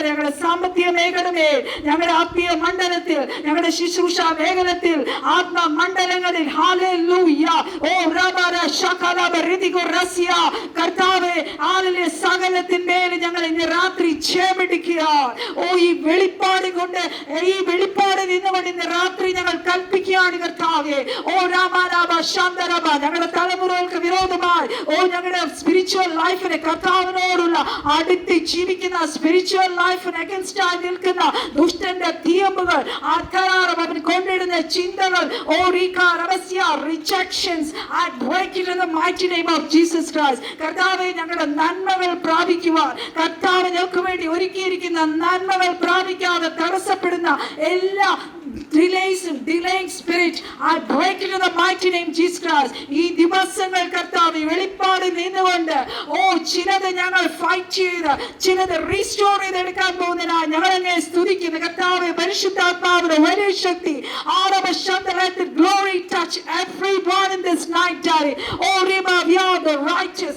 ഞങ്ങളുടെ സാമ്പത്തിക മേഖല മേൽ, ഞങ്ങളുടെ ആത്മീയ മണ്ഡലത്തിൽ, ഞങ്ങളുടെ ശുശ്രൂഷ മേഖലത്തിൽ, ആത്മമണ്ഡലങ്ങളിൽ കർത്താവേ സകലത്തിന്മേൽ ഞങ്ങൾ ഇന്ന് രാത്രി ചേപിടിക്കുക. ഈ വെളിപ്പാട് കൊണ്ട്, ഈ വെളിപ്പാട് നിന്നുകൊണ്ട് ഇന്ന് രാത്രി ഞങ്ങൾ കൽപ്പിക്കുകയാണ് കർത്താവേ. ഞങ്ങളുടെ തലമുറകൾക്ക് വിരോധമായി ഞങ്ങളുടെ സ്പിരിച്വൽ ലൈഫിനെ, കർത്താവിനോടുള്ള അടുത്ത് ജീവിക്കുന്ന സ്പിരിച്വൽ ലൈഫിന് അഗൻസ്റ്റ് ആയി നിൽക്കുന്ന ദുഷ്ടന്റെ തീയമ്പുകൾ, അവൻ കൊണ്ടിടുന്ന ചിന്തകൾ, rejections, I break it in the mighty name of Jesus Christ. കർത്താവേ, ഞങ്ങളുടെ നന്മകൾ പ്രാപിക്കുവാൻ, കർത്താവ് ഞങ്ങൾക്ക് വേണ്ടി ഒരുക്കിയിരിക്കുന്ന നന്മകൾ പ്രാപിക്കാതെ തടസ്സപ്പെടുന്ന എല്ലാ delaying spirit, I break it in the mighty name of Jesus Christ. ഈ ദിവസങ്ങൾ കർത്താവേ വെളിപ്പാട് നിന്നുകൊണ്ട് ചിലത് ഞങ്ങൾ ഫൈറ്റ് ചെയ്ത്, ചിലത് റീസ്റ്റോർ ചെയ്തെടുക്കാൻ പോകുന്നതിനായി ഞങ്ങളെ സ്തുതിക്കുന്നു കർത്താവേ. പരിശുദ്ധാത്മാവിന്റെ വലിയ ശക്തി, glory touch everyone in this night, Daddy. We are the righteous.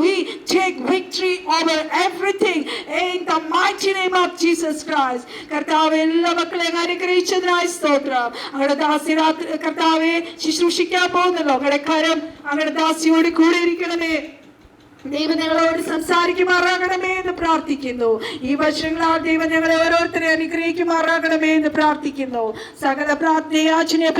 We take victory over everything in the mighty name of Jesus Christ. കർത്താവേ, എല്ലാ മക്കളെ അനുഗ്രഹിച്ചതിനായി സ്തോത്രം. അങ്ങയുടെ ദാസി കർത്താവെ ശുശ്രൂഷിക്കാൻ പോകുന്നല്ലോ. അങ്ങയുടെ കരം അങ്ങയുടെ ദാസിയോട് കൂടെ ഇരിക്കണമേ. ദൈവം ഞങ്ങളോട് സംസാരിക്കുമാറാകണമേ എന്ന് പ്രാർത്ഥിക്കുന്നു. ഈ വർഷങ്ങളാൽ ദൈവം ഞങ്ങളെ ഓരോരുത്തരെ അനുഗ്രഹിക്കുമാറാകണമേ എന്ന് പ്രാർത്ഥിക്കുന്നു. സകല പ്രാർത്ഥനയെ യാചനയെ